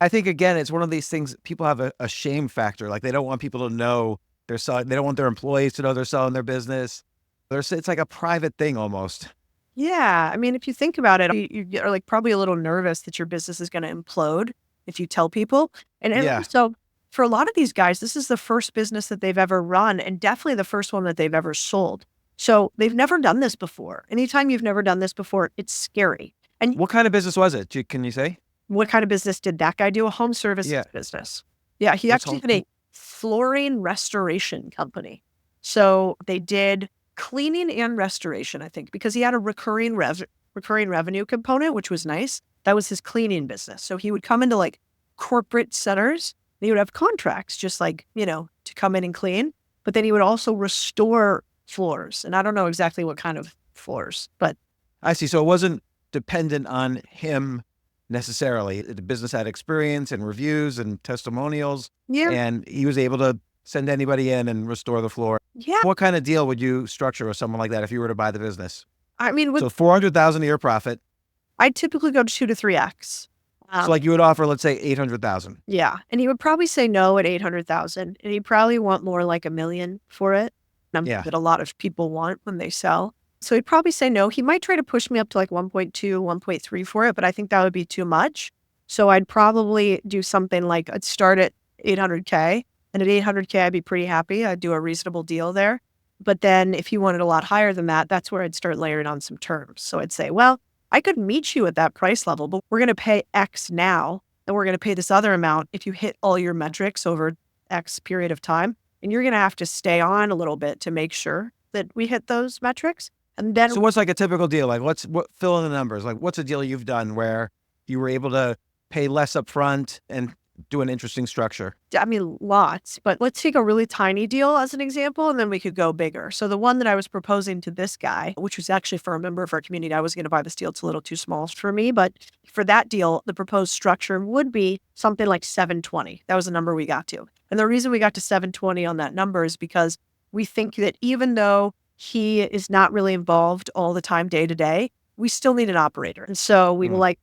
Speaker 3: I think, again, it's one of these things, people have a shame factor. Like they don't want people to know they're selling. They don't want their employees to know they're selling their business. It's like a private thing almost.
Speaker 1: Yeah. I mean, if you think about it, you are like probably a little nervous that your business is going to implode if you tell people. And so for a lot of these guys, this is the first business that they've ever run and definitely the first one that they've ever sold. So they've never done this before. Anytime you've never done this before, it's scary. And
Speaker 3: what kind of business was it? Can you say?
Speaker 1: What kind of business did that guy do? A home services business. Yeah, he actually had a flooring restoration company. So they did cleaning and restoration, I think, because he had a recurring revenue component, which was nice. That was his cleaning business. So he would come into like corporate centers. He would have contracts just like, to come in and clean. But then he would also restore floors. And I don't know exactly what kind of floors, but.
Speaker 3: I see. So it wasn't dependent on him necessarily. The business had experience and reviews and testimonials. Yeah. And he was able to send anybody in and restore the floor.
Speaker 1: Yeah.
Speaker 3: What kind of deal would you structure with someone like that if you were to buy the business?
Speaker 1: I mean,
Speaker 3: so $400,000 a year profit.
Speaker 1: I'd typically go to 2 to 3x.
Speaker 3: So like you would offer, let's say $800,000.
Speaker 1: Yeah. And he would probably say no at $800,000 and he'd probably want more like $1 million for it. That a lot of people want when they sell. So he'd probably say no. He might try to push me up to like 1.2, 1.3 for it, but I think that would be too much. So I'd probably do something like I'd start at $800K, and at $800K, I'd be pretty happy. I'd do a reasonable deal there. But then if he wanted a lot higher than that, that's where I'd start layering on some terms. So I'd say, well, I could meet you at that price level, but we're going to pay X now, and we're going to pay this other amount if you hit all your metrics over X period of time. And you're going to have to stay on a little bit to make sure that we hit those metrics. And then,
Speaker 3: so what's like a typical deal? Like fill in the numbers. Like what's a deal you've done where you were able to pay less upfront and do an interesting structure?
Speaker 1: I mean, lots, but let's take a really tiny deal as an example, and then we could go bigger. So the one that I was proposing to this guy, which was actually for a member of our community, I was going to buy this deal. It's a little too small for me, but for that deal, the proposed structure would be something like 720. That was the number we got to. And the reason we got to 720 on that number is because we think that even though he is not really involved all the time day to day, we still need an operator. And so we were like,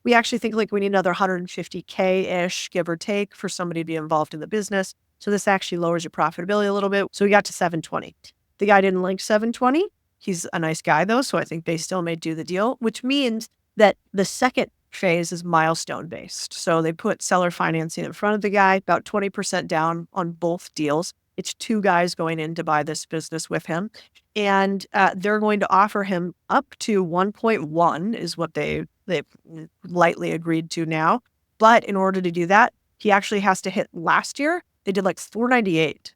Speaker 1: we actually think like we need another 150K-ish, give or take, for somebody to be involved in the business. So this actually lowers your profitability a little bit. So we got to 720. The guy didn't like 720. He's a nice guy though, so I think they still may do the deal, which means that the second phase is milestone based. So they put seller financing in front of the guy, about 20% down on both deals. It's two guys going in to buy this business with him. And they're going to offer him up to 1.1 is what they've lightly agreed to now. But in order to do that, he actually has to hit last year. They did like 498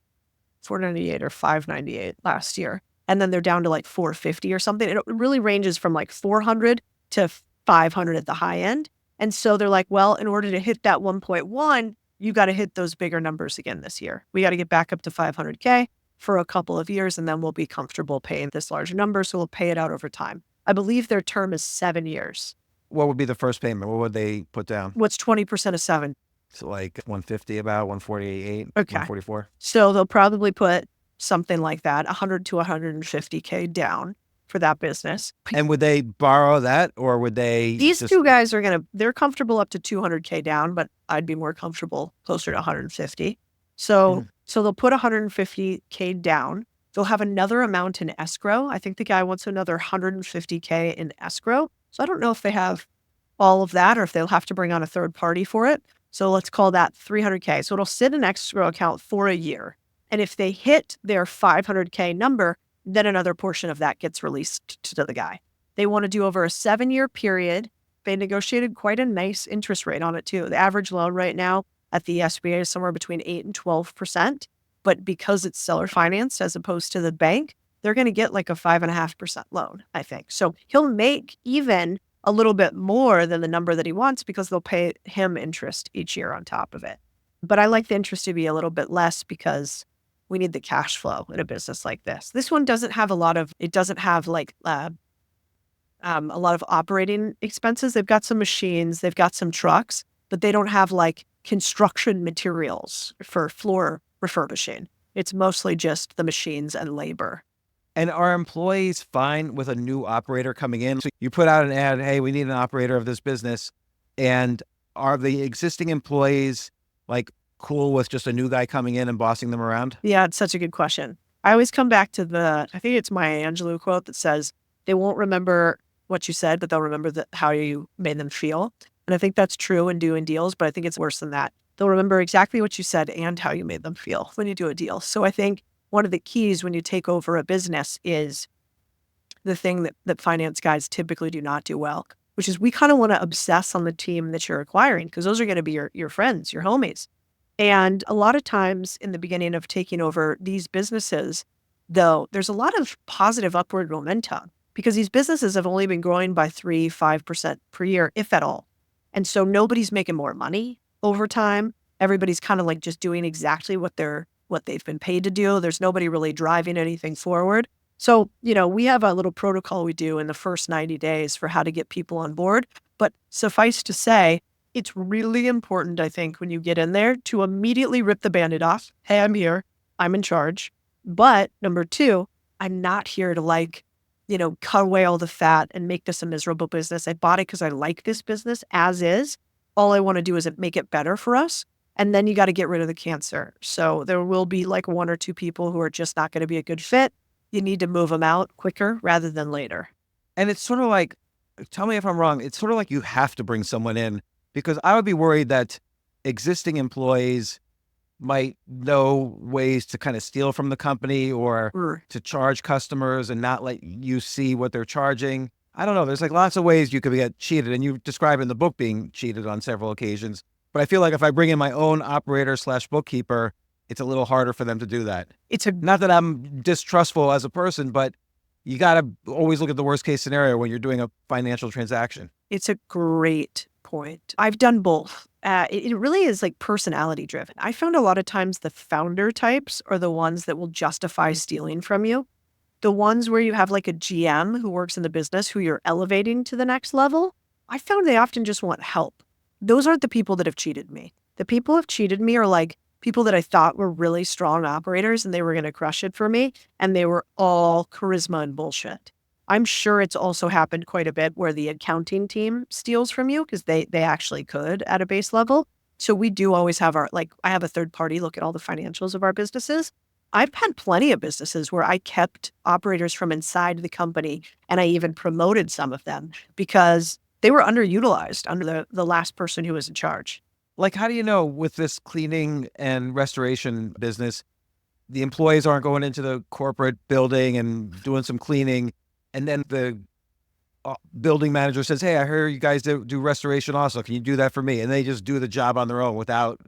Speaker 1: or 598 last year. And then they're down to like 450 or something. It really ranges from like 400 to 500 at the high end. And so they're like, well, in order to hit that 1.1, you got to hit those bigger numbers again this year. We got to get back up to 500K for a couple of years, and then we'll be comfortable paying this larger number. So we'll pay it out over time. I believe their term is 7 years.
Speaker 3: What would be the first payment? What would they put down?
Speaker 1: What's 20% of 7?
Speaker 3: So like 150, about 148,
Speaker 1: Okay.
Speaker 3: 144.
Speaker 1: So they'll probably put something like that, 100 to 150K down for that business.
Speaker 3: And would they borrow that, or would they?
Speaker 1: These two guys they're comfortable up to 200K down, but I'd be more comfortable closer to 150. So they'll put 150K down. They'll have another amount in escrow. I think the guy wants another 150K in escrow. So I don't know if they have all of that or if they'll have to bring on a third party for it. So let's call that 300K. So it'll sit in escrow account for a year. And if they hit their 500K number, then another portion of that gets released to the guy. They want to do over a 7-year period. They negotiated quite a nice interest rate on it too. The average loan right now at the SBA is somewhere between 8 and 12%. But because it's seller financed as opposed to the bank, they're going to get like a 5.5% loan, I think. So he'll make even a little bit more than the number that he wants because they'll pay him interest each year on top of it. But I like the interest to be a little bit less because we need the cash flow in a business like this. This one doesn't have a lot of operating expenses. They've got some machines, they've got some trucks, but they don't have like construction materials for floor refurbishing. It's mostly just the machines and labor.
Speaker 3: And are employees fine with a new operator coming in? So you put out an ad, hey, we need an operator of this business. And are the existing employees like cool with just a new guy coming in and bossing them around?
Speaker 1: Yeah, it's such a good question. I always come back to I think it's Maya Angelou quote that says, they won't remember what you said, but they'll remember how you made them feel. And I think that's true in doing deals, but I think it's worse than that. They'll remember exactly what you said and how you made them feel when you do a deal. So I think one of the keys when you take over a business is the thing that finance guys typically do not do well, which is we kind of want to obsess on the team that you're acquiring because those are going to be your friends, your homies. And a lot of times in the beginning of taking over these businesses, though, there's a lot of positive upward momentum because these businesses have only been growing by 3-5% per year, if at all. And so nobody's making more money over time. Everybody's kind of like just doing exactly what they've been paid to do. There's nobody really driving anything forward. So, we have a little protocol we do in the first 90 days for how to get people on board. But suffice to say, it's really important, I think, when you get in there to immediately rip the Band-Aid off. Hey, I'm here. I'm in charge. But number 2, I'm not here to cut away all the fat and make this a miserable business. I bought it because I like this business as is. All I want to do is make it better for us. And then you got to get rid of the cancer. So there will be like 1 or 2 people who are just not going to be a good fit. You need to move them out quicker rather than later.
Speaker 3: And it's sort of like, tell me if I'm wrong, it's sort of like you have to bring someone in because I would be worried that existing employees might know ways to kind of steal from the company or to charge customers and not let you see what they're charging. I don't know. There's like lots of ways you could get cheated. And you describe in the book being cheated on several occasions. But I feel like if I bring in my own operator/bookkeeper, it's a little harder for them to do that. Not that I'm distrustful as a person, but you got to always look at the worst case scenario when you're doing a financial transaction.
Speaker 1: It's a great point. I've done both. it really is like personality driven. I found a lot of times the founder types are the ones that will justify stealing from you. The ones where you have like a GM who works in the business who you're elevating to the next level, I found they often just want help. Those aren't the people that have cheated me. The people who have cheated me are like people that I thought were really strong operators and they were going to crush it for me. And they were all charisma and bullshit. I'm sure it's also happened quite a bit where the accounting team steals from you because they actually could at a base level. So we do always have I have a third party look at all the financials of our businesses. I've had plenty of businesses where I kept operators from inside the company and I even promoted some of them because they were underutilized under the last person who was in charge.
Speaker 3: Like, how do you know with this cleaning and restoration business, the employees aren't going into the corporate building and doing some cleaning, and then the building manager says, hey, I heard you guys do restoration also. Can you do that for me? And they just do the job on their own without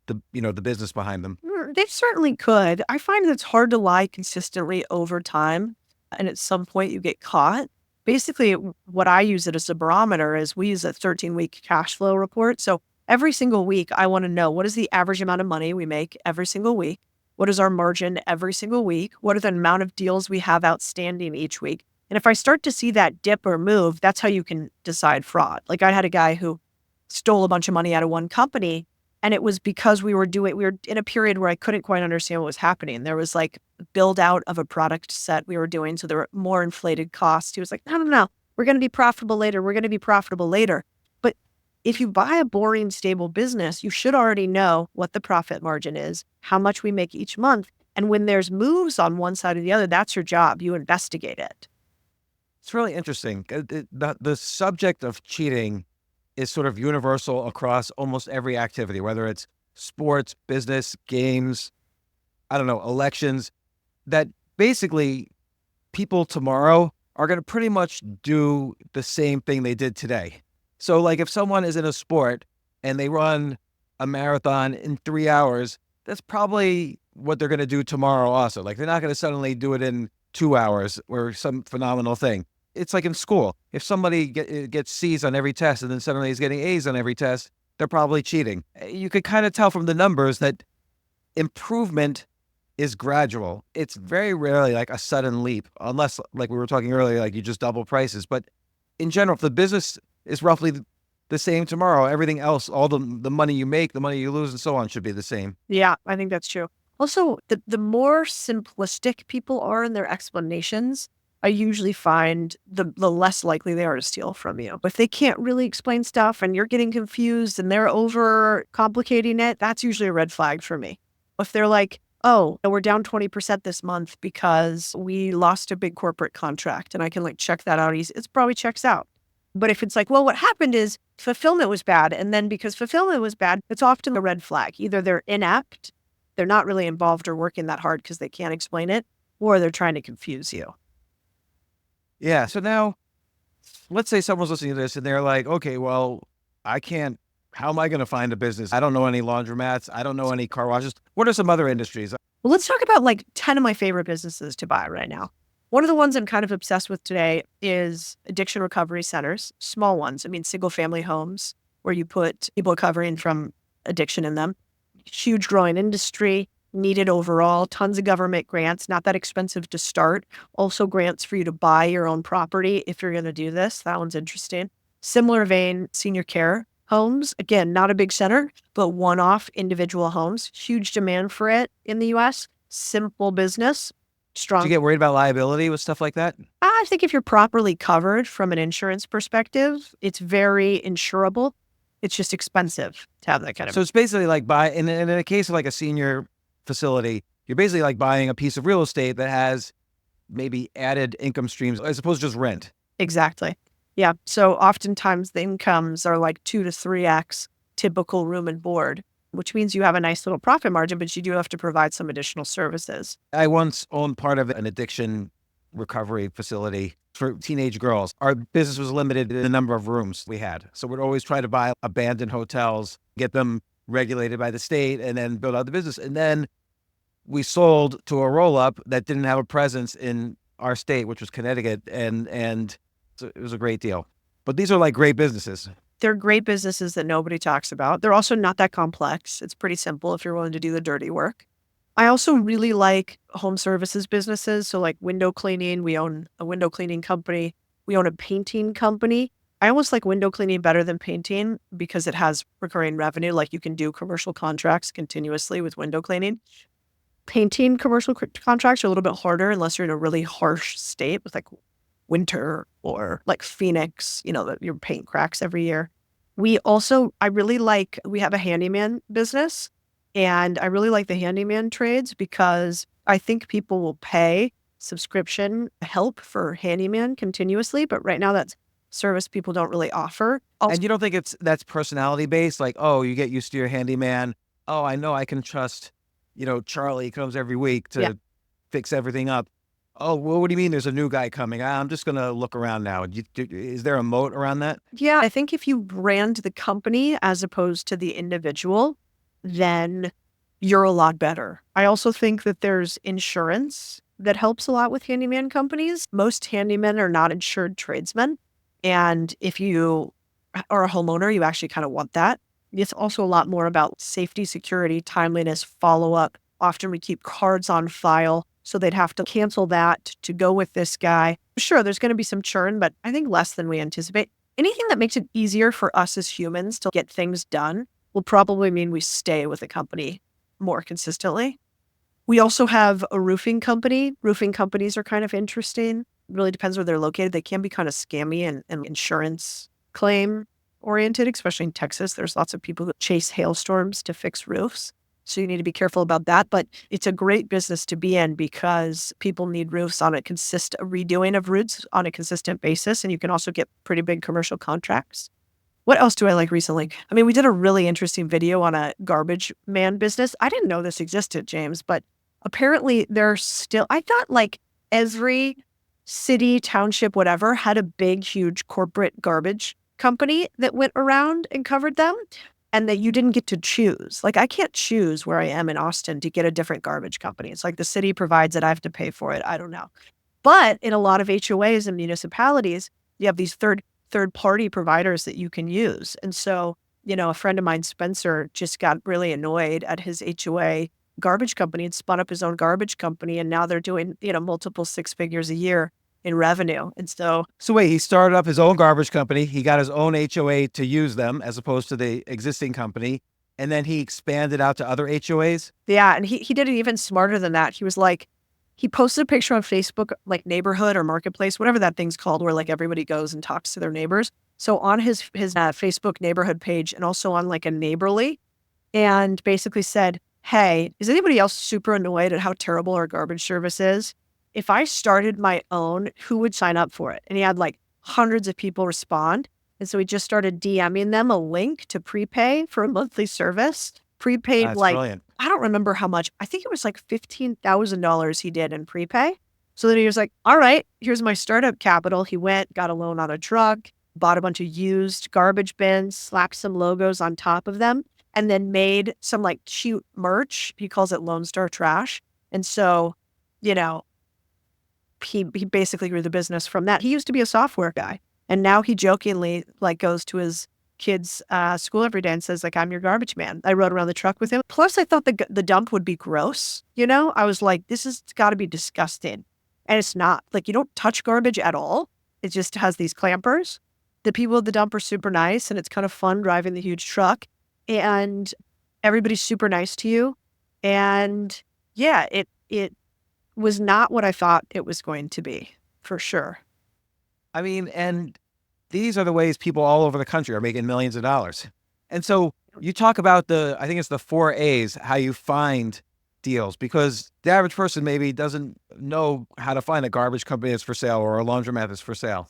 Speaker 3: the business behind them.
Speaker 1: They certainly could. I find that it's hard to lie consistently over time. And at some point you get caught. Basically, what I use it as a barometer is we use a 13-week cash flow report. So every single week, I want to know what is the average amount of money we make every single week? What is our margin every single week? What are the amount of deals we have outstanding each week? And if I start to see that dip or move, that's how you can decide fraud. Like I had a guy who stole a bunch of money out of one company. And it was because we were in a period where I couldn't quite understand what was happening. There was like build out of a product set we were doing. So there were more inflated costs. He was like, no, we're going to be profitable later. We're going to be profitable later. But if you buy a boring, stable business, you should already know what the profit margin is, how much we make each month. And when there's moves on one side or the other, that's your job. You investigate it.
Speaker 3: It's really interesting. The subject of cheating is sort of universal across almost every activity, whether it's sports, business, games, elections, that basically people tomorrow are going to pretty much do the same thing they did today. So like if someone is in a sport and they run a marathon in 3 hours, that's probably what they're going to do tomorrow also. Like they're not going to suddenly do it in 2 hours or some phenomenal thing. It's like in school. If somebody gets C's on every test and then suddenly is getting A's on every test, they're probably cheating. You could kind of tell from the numbers that improvement is gradual. It's very rarely like a sudden leap, unless like we were talking earlier, like you just double prices. But in general, if the business is roughly the same tomorrow, everything else, all the money you make, the money you lose and so on should be the same.
Speaker 1: Yeah, I think that's true. Also, the more simplistic people are in their explanations, I usually find the less likely they are to steal from you. If they can't really explain stuff and you're getting confused and they're over complicating it, that's usually a red flag for me. If they're like, oh, we're down 20% this month because we lost a big corporate contract and I can like check that out easy, it probably checks out. But if it's like, well, what happened is fulfillment was bad. And then because fulfillment was bad, it's often a red flag. Either they're inept, they're not really involved or working that hard because they can't explain it, or they're trying to confuse you.
Speaker 3: Yeah. So now let's say someone's listening to this and they're like, okay, well, how am I going to find a business? I don't know any laundromats. I don't know any car washes. What are some other industries?
Speaker 1: Well, let's talk about like 10 of my favorite businesses to buy right now. One of the ones I'm kind of obsessed with today is addiction recovery centers, small ones. I mean, single family homes where you put people recovering from addiction in them. Huge growing industry, needed overall, tons of government grants, not that expensive to start. Also grants for you to buy your own property if you're going to do this. That one's interesting. Similar vein, senior care homes. Again, not a big center, but one-off individual homes. Huge demand for it in the U.S. Simple business. Strong.
Speaker 3: Do you get worried about liability with stuff like that?
Speaker 1: I think if you're properly covered from an insurance perspective, it's very insurable. It's just expensive to have that kind of.
Speaker 3: So it's basically like in a case of like a senior facility, you're basically like buying a piece of real estate that has maybe added income streams as opposed to just rent.
Speaker 1: Exactly. Yeah. So oftentimes the incomes are like 2 to 3x typical room and board, which means you have a nice little profit margin, but you do have to provide some additional services.
Speaker 3: I once owned part of an addiction recovery facility for teenage girls. Our business was limited to the number of rooms we had. So we'd always try to buy abandoned hotels, get them regulated by the state, and then build out the business. And then we sold to a roll-up that didn't have a presence in our state, which was Connecticut. And so it was a great deal. But these are like great businesses.
Speaker 1: They're great businesses that nobody talks about. They're also not that complex. It's pretty simple if you're willing to do the dirty work. I also really like home services businesses. So like window cleaning, we own a window cleaning company. We own a painting company. I almost like window cleaning better than painting because it has recurring revenue. Like you can do commercial contracts continuously with window cleaning. Painting commercial contracts are a little bit harder unless you're in a really harsh state with like winter or like Phoenix, your paint cracks every year. We have a handyman business, and I really like the handyman trades because I think people will pay subscription help for handyman continuously, but right now that's service people don't really offer.
Speaker 3: And you don't think that's personality based? Like, oh, you get used to your handyman. Oh, I know I can trust, Charlie comes every week to fix everything up. Oh, well, what do you mean there's a new guy coming? I'm just going to look around now. Is there a moat around that?
Speaker 1: Yeah, I think if you brand the company as opposed to the individual, then you're a lot better. I also think that there's insurance that helps a lot with handyman companies. Most handymen are not insured tradesmen. And if you are a homeowner, you actually kind of want that. It's also a lot more about safety, security, timeliness, follow-up. Often we keep cards on file, so they'd have to cancel that to go with this guy. Sure, there's going to be some churn, but I think less than we anticipate. Anything that makes it easier for us as humans to get things done will probably mean we stay with a company more consistently. We also have a roofing company. Roofing companies are kind of interesting. It really depends where they're located. They can be kind of scammy and insurance claim oriented, especially in Texas. There's lots of people who chase hailstorms to fix roofs. So you need to be careful about that. But it's a great business to be in because people need roofs on a redoing of roofs on a consistent basis. And you can also get pretty big commercial contracts. What else do I like recently? I mean, we did a really interesting video on a garbage man business. I didn't know this existed, James, but apparently I thought like every city, township, whatever, had a big, huge corporate garbage company that went around and covered them, and that you didn't get to choose. Like, I can't choose where I am in Austin to get a different garbage company. It's like the city provides it. I have to pay for it. I don't know. But in a lot of HOAs and municipalities, you have these third-party providers that you can use. And so, a friend of mine, Spencer, just got really annoyed at his HOA garbage company and spun up his own garbage company. And now they're doing, multiple six figures a year in revenue. And so
Speaker 3: wait, he started up his own garbage company. He got his own HOA to use them as opposed to the existing company. And then he expanded out to other HOAs.
Speaker 1: Yeah. And he did it even smarter than that. He was like, he posted a picture on Facebook, like Neighborhood or Marketplace, whatever that thing's called, where like everybody goes and talks to their neighbors. So on his Facebook neighborhood page and also on like a Neighborly, and basically said, hey, is anybody else super annoyed at how terrible our garbage service is? If I started my own, who would sign up for it? And he had like hundreds of people respond. And so he just started DMing them a link to prepay for a monthly service. Prepaid.
Speaker 3: That's
Speaker 1: like,
Speaker 3: brilliant.
Speaker 1: I don't remember how much. I think it was like $15,000 he did in prepay. So then he was like, all right, here's my startup capital. He went, got a loan on a truck, bought a bunch of used garbage bins, slapped some logos on top of them, and then made some like cute merch. He calls it Lone Star Trash. And so, he basically grew the business from that. He used to be a software guy, and now he jokingly like goes to his kids' school every day and says like, I'm your garbage man. I rode around the truck with him. Plus I thought the dump would be gross. I was like, this has got to be disgusting. And it's not. Like, you don't touch garbage at all. It just has these clampers. The people at the dump are super nice, and it's kind of fun driving the huge truck, and everybody's super nice to you. And yeah, it was not what I thought it was going to be, for sure.
Speaker 3: I mean, and these are the ways people all over the country are making millions of dollars. And so you talk about I think it's the 4 A's, how you find deals, because the average person maybe doesn't know how to find a garbage company that's for sale or a laundromat that's for sale.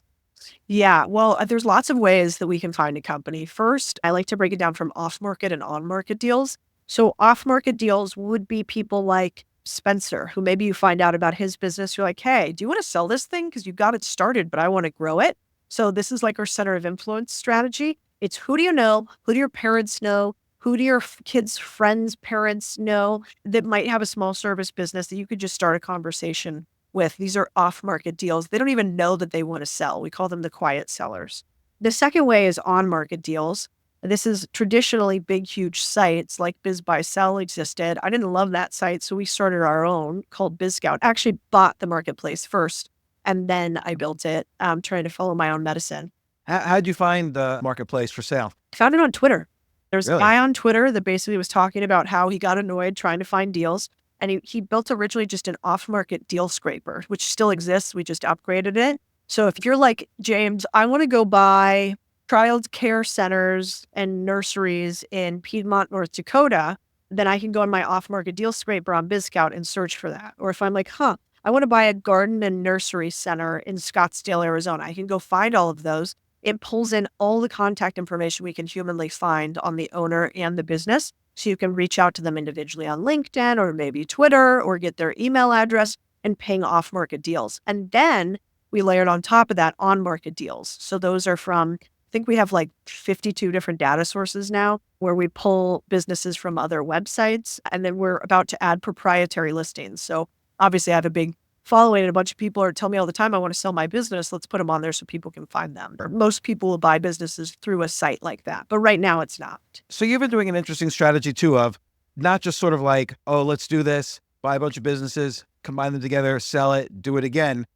Speaker 1: Yeah, well, there's lots of ways that we can find a company. First, I like to break it down from off-market and on-market deals. So off-market deals would be people like Spencer, who maybe you find out about his business. You're like, hey, do you want to sell this thing? Because you got it started, but I want to grow it. So this is like our center of influence strategy. It's who do you know? Who do your parents know? Who do your kids' friends' parents know that might have a small service business that you could just start a conversation with? These are off-market deals. They don't even know that they want to sell. We call them the quiet sellers. The second way is on-market deals. This is traditionally big, huge sites like BizBuySell existed. I didn't love that site, so we started our own called BizScout. I actually bought the marketplace first, and then I built it, trying to follow my own medicine.
Speaker 3: How'd you find the marketplace for sale?
Speaker 1: Found it on Twitter. There's a
Speaker 3: Really?
Speaker 1: guy on Twitter that basically was talking about how he got annoyed trying to find deals. And he built originally just an off-market deal scraper, which still exists. We just upgraded it. So if you're like, James, I want to go buy child care centers and nurseries in Piedmont, North Dakota, then I can go on my off-market deal scraper on BizScout and search for that. Or if I'm like, I want to buy a garden and nursery center in Scottsdale, Arizona, I can go find all of those. It pulls in all the contact information we can humanly find on the owner and the business. So you can reach out to them individually on LinkedIn or maybe Twitter or get their email address and ping off-market deals. And then we layered on top of that on-market deals. So those are from, I think we have like 52 different data sources now where we pull businesses from other websites. And then we're about to add proprietary listings. So obviously I have a big following and a bunch of people tell me all the time, I want to sell my business. Let's put them on there so people can find them. Or most people will buy businesses through a site like that. But right now it's not.
Speaker 3: So you've been doing an interesting strategy too of not just sort of like, oh, let's do this, buy a bunch of businesses, combine them together, sell it, do it again.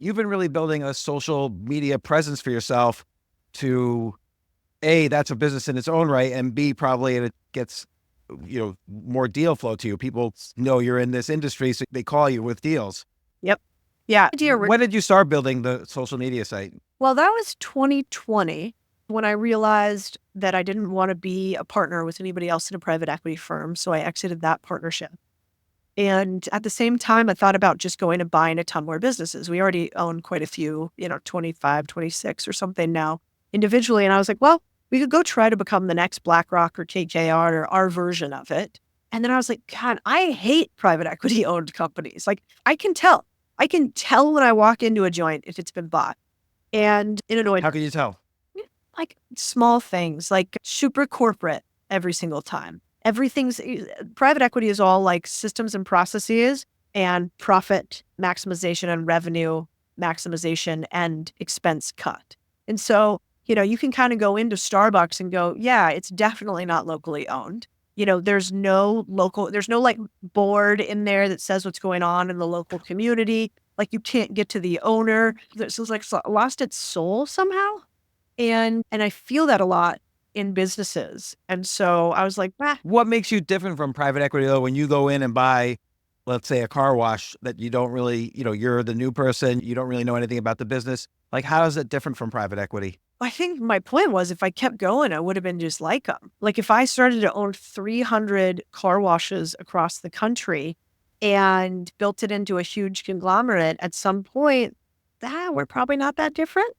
Speaker 3: You've been really building a social media presence for yourself to A, that's a business in its own right, and B, probably it gets, more deal flow to you. People know you're in this industry, so they call you with deals.
Speaker 1: Yep. Yeah.
Speaker 3: When did you start building the social media site?
Speaker 1: Well, that was 2020 when I realized that I didn't want to be a partner with anybody else in a private equity firm. So I exited that partnership. And at the same time, I thought about just going and buying a ton more businesses. We already own quite a few, 25, 26 or something now individually. And I was like, well, we could go try to become the next BlackRock or KKR or our version of it. And then I was like, God, I hate private equity owned companies. Like I can tell when I walk into a joint if it's been bought. And it annoyed me.
Speaker 3: How can you tell?
Speaker 1: Like small things, like super corporate every single time. Everything's private equity is all like systems and processes and profit maximization and revenue maximization and expense cut. And so, you can kind of go into Starbucks and go, yeah, it's definitely not locally owned. There's no like board in there that says what's going on in the local community. Like you can't get to the owner. This is like lost its soul somehow. And I feel that a lot in businesses. And so I was like,
Speaker 3: What makes you different from private equity though, when you go in and buy, let's say a car wash that you don't really, you're the new person, you don't really know anything about the business. Like how is it different from private equity?
Speaker 1: I think my point was if I kept going, I would have been just like them. Like if I started to own 300 car washes across the country and built it into a huge conglomerate, at some point, we're probably not that different.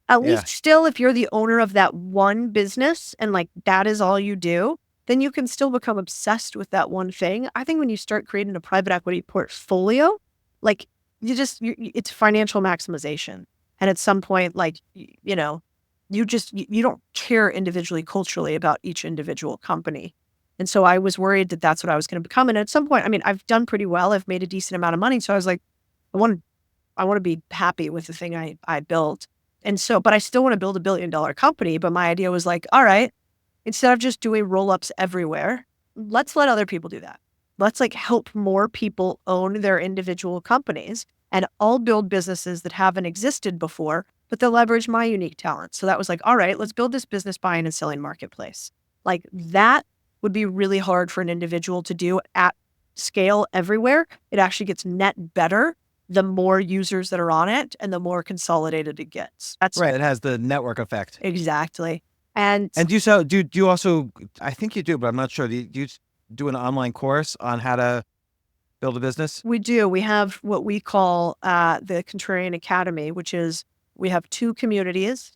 Speaker 1: At least still, if you're the owner of that one business and like that is all you do, then you can still become obsessed with that one thing. I think when you start creating a private equity portfolio, like it's financial maximization. And at some point, like, you don't care individually, culturally about each individual company. And so I was worried that that's what I was going to become. And at some point, I've done pretty well. I've made a decent amount of money. So I was like, I want to be happy with the thing I built. And so, but I still want to build $1 billion company. But my idea was like, all right, instead of just doing roll-ups everywhere, let's let other people do that. Let's like help more people own their individual companies and I'll build businesses that haven't existed before, but they'll leverage my unique talent. So that was like, all right, let's build this business buying and selling marketplace. Like that would be really hard for an individual to do at scale everywhere. It actually gets net better the more users that are on it and the more consolidated it gets. That's
Speaker 3: right. It has the network effect.
Speaker 1: Exactly. And
Speaker 3: do you also, I think you do, but I'm not sure. Do you do an online course on how to build a business?
Speaker 1: We do. We have what we call the Contrarian Academy, which is we have 2 communities.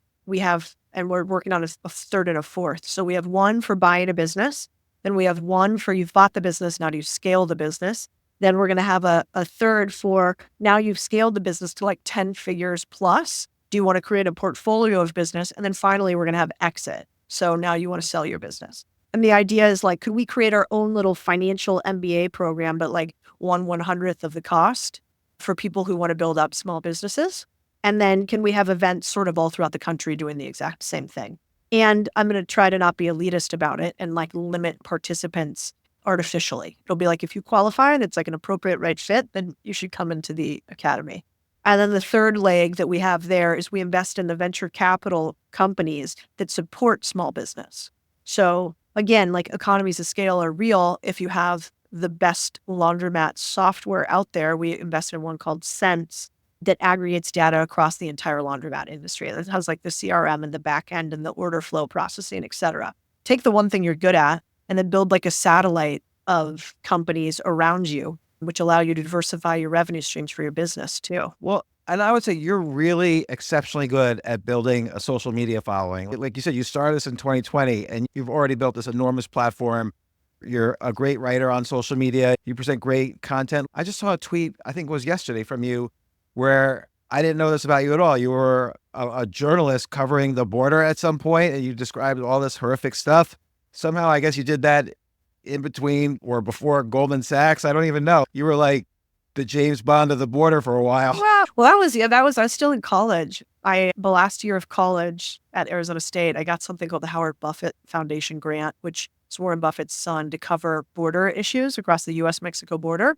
Speaker 1: And we're working on a third and a fourth. So we have one for buying a business. Then we have one for you've bought the business. Now do you scale the business? Then we're going to have a third for now you've scaled the business to like 10 figures plus. Do you want to create a portfolio of business? And then finally, we're going to have exit. So now you want to sell your business. And the idea is like, could we create our own little financial MBA program, but like 1/100th of the cost for people who want to build up small businesses? And then can we have events sort of all throughout the country doing the exact same thing? And I'm going to try to not be elitist about it and like limit participants artificially. It'll be like, if you qualify and it's like an appropriate right fit, then you should come into the academy. And then the third leg that we have there is we invest in the venture capital companies that support small business. So again, like economies of scale are real. If you have the best laundromat software out there, we invest in one called Sense that aggregates data across the entire laundromat industry. It has like the CRM and the back end and the order flow processing, et cetera. Take the one thing you're good at and then build like a satellite of companies around you, which allow you to diversify your revenue streams for your business too.
Speaker 3: Well, and I would say you're really exceptionally good at building a social media following. Like you said, you started this in 2020 and you've already built this enormous platform. You're a great writer on social media. You present great content. I just saw a tweet, I think it was yesterday from you, where I didn't know this about you at all. You were a journalist covering the border at some point, and you described all this horrific stuff. Somehow, I guess you did that in between or before Goldman Sachs. I don't even know. You were like the James Bond of the border for a while.
Speaker 1: Well, I was still in college. The last year of college at Arizona State, I got something called the Howard Buffett Foundation grant, which is Warren Buffett's son, to cover border issues across the U.S.-Mexico border.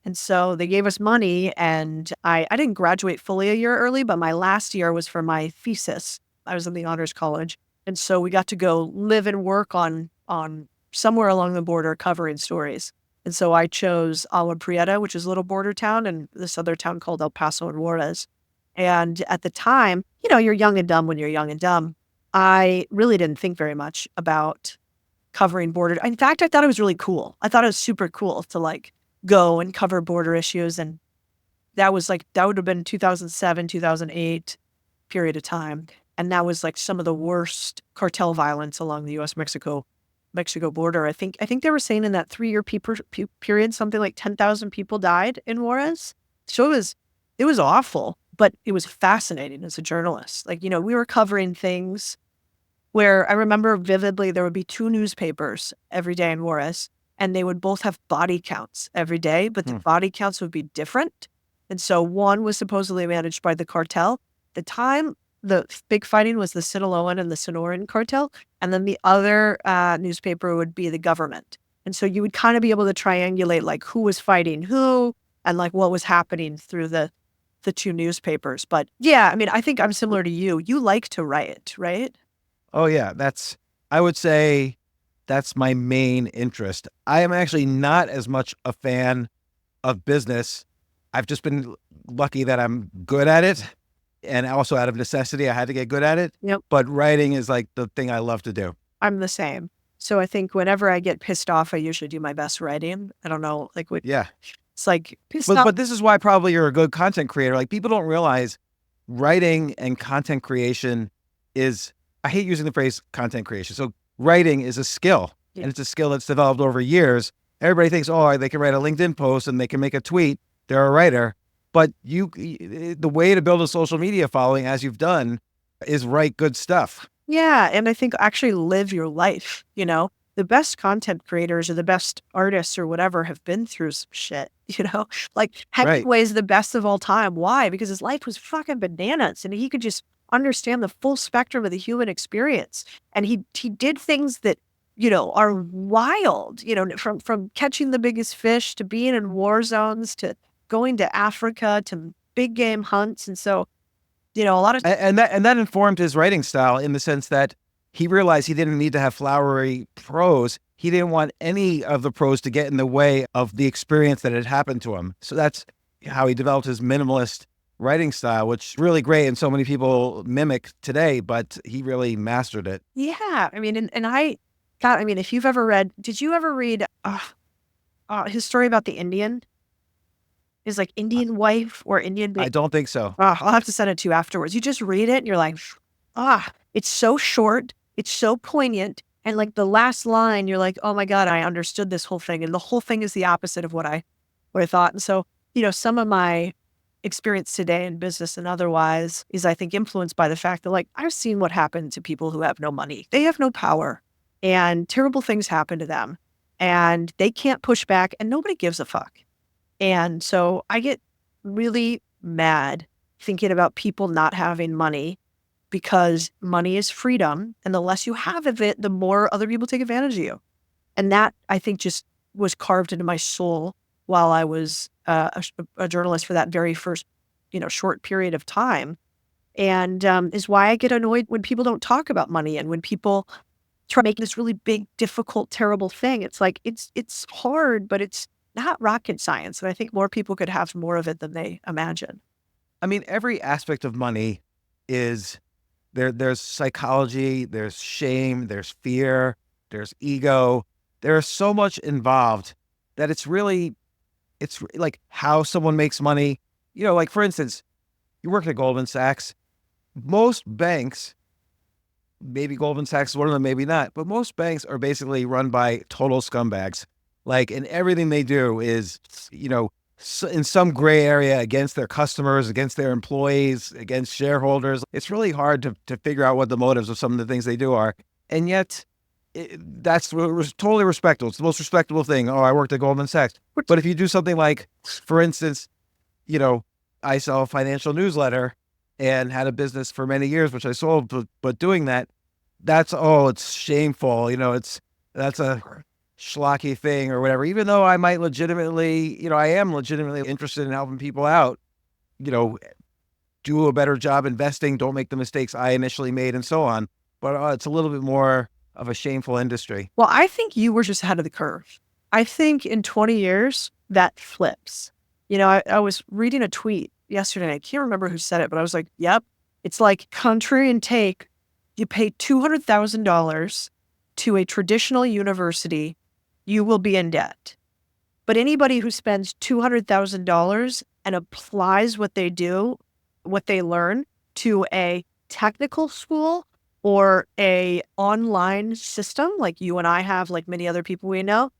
Speaker 1: And so they gave us money, and I didn't graduate fully a year early, but my last year was for my thesis. I was in the honors college. And so we got to go live and work on somewhere along the border covering stories. And so I chose Agua Prieta, which is a little border town, and this other town called El Paso and Juarez. And at the time, you're young and dumb when you're young and dumb. I really didn't think very much about covering border. In fact, I thought it was really cool. I thought it was super cool to like go and cover border issues. And that would have been 2007, 2008 period of time. And that was like some of the worst cartel violence along the U.S.-Mexico border. I think they were saying in that 3-year period, something like 10,000 people died in Juarez. So it was awful, but it was fascinating as a journalist. Like, we were covering things where I remember vividly there would be 2 newspapers every day in Juarez, and they would both have body counts every day, but the body counts would be different. And so one was supposedly managed by the cartel. At the time, the big fighting was the Sinaloan and the Sonoran cartel. And then the other newspaper would be the government. And so you would kind of be able to triangulate like who was fighting who and like what was happening through the 2 newspapers. But yeah, I mean, I think I'm similar to you. You like to write, right?
Speaker 3: Oh yeah, I would say that's my main interest. I am actually not as much a fan of business. I've just been lucky that I'm good at it. And also out of necessity, I had to get good at it.
Speaker 1: Yep.
Speaker 3: But writing is like the thing I love to do.
Speaker 1: I'm the same. So I think whenever I get pissed off, I usually do my best writing. I don't know, like what.
Speaker 3: Yeah.
Speaker 1: It's like pissed off.
Speaker 3: But this is why probably you're a good content creator. Like people don't realize writing and content creation is, I hate using the phrase content creation. So writing is a skill, and it's a skill that's developed over years. Everybody thinks, oh, they can write a LinkedIn post and they can make a tweet. They're a writer. But the way to build a social media following, as you've done, is write good stuff.
Speaker 1: Yeah. And I think actually live your life. The best content creators or the best artists or whatever have been through some shit, like Hemingway's the best of all time. Why? Because his life was fucking bananas and he could just understand the full spectrum of the human experience. And he did things that, are wild, from catching the biggest fish to being in war zones to going to Africa to big game hunts. And so, a lot of...
Speaker 3: And that informed his writing style in the sense that he realized he didn't need to have flowery prose. He didn't want any of the prose to get in the way of the experience that had happened to him. So that's how he developed his minimalist writing style, which is really great. And so many people mimic today, but he really mastered it.
Speaker 1: Yeah. I mean, if you've ever read, did you ever read his story about the Indian? Is like Indian wife or Indian baby?
Speaker 3: I don't think so.
Speaker 1: I'll have to send it to you afterwards. You just read it and you're like, it's so short. It's so poignant. And like the last line, you're like, oh my God, I understood this whole thing. And the whole thing is the opposite of what I thought. And so, some of my experience today in business and otherwise is I think influenced by the fact that like, I've seen what happened to people who have no money. They have no power and terrible things happen to them and they can't push back and nobody gives a fuck. And so I get really mad thinking about people not having money because money is freedom. And the less you have of it, the more other people take advantage of you. And that, I think, just was carved into my soul while I was a journalist for that very first, short period of time. And is why I get annoyed when people don't talk about money and when people try to make this really big, difficult, terrible thing. It's like, it's hard, but it's not rocket science. And I think more people could have more of it than they imagine.
Speaker 3: I mean, every aspect of money is there's psychology, there's shame, there's fear, there's ego. There's so much involved that it's like how someone makes money. Like for instance, you work at Goldman Sachs. Most banks, maybe Goldman Sachs is one of them, maybe not, but most banks are basically run by total scumbags. Like, and everything they do is, in some gray area against their customers, against their employees, against shareholders. It's really hard to figure out what the motives of some of the things they do are. And yet, that's totally respectable. It's the most respectable thing. Oh, I worked at Goldman Sachs. But if you do something like, for instance, I sell a financial newsletter and had a business for many years, which I sold, but doing that, it's shameful. That's a schlocky thing or whatever, even though I might legitimately, I am legitimately interested in helping people out, do a better job investing, don't make the mistakes I initially made and so on. But it's a little bit more of a shameful industry.
Speaker 1: Well, I think you were just ahead of the curve. I think in 20 years, that flips. I was reading a tweet yesterday. I can't remember who said it, but I was like, yep. It's like contrarian take. You pay $200,000 to a traditional university, you will be in debt. But anybody who spends $200,000 and applies what they learn to a technical school or a online system like you and I have, like many other people we know,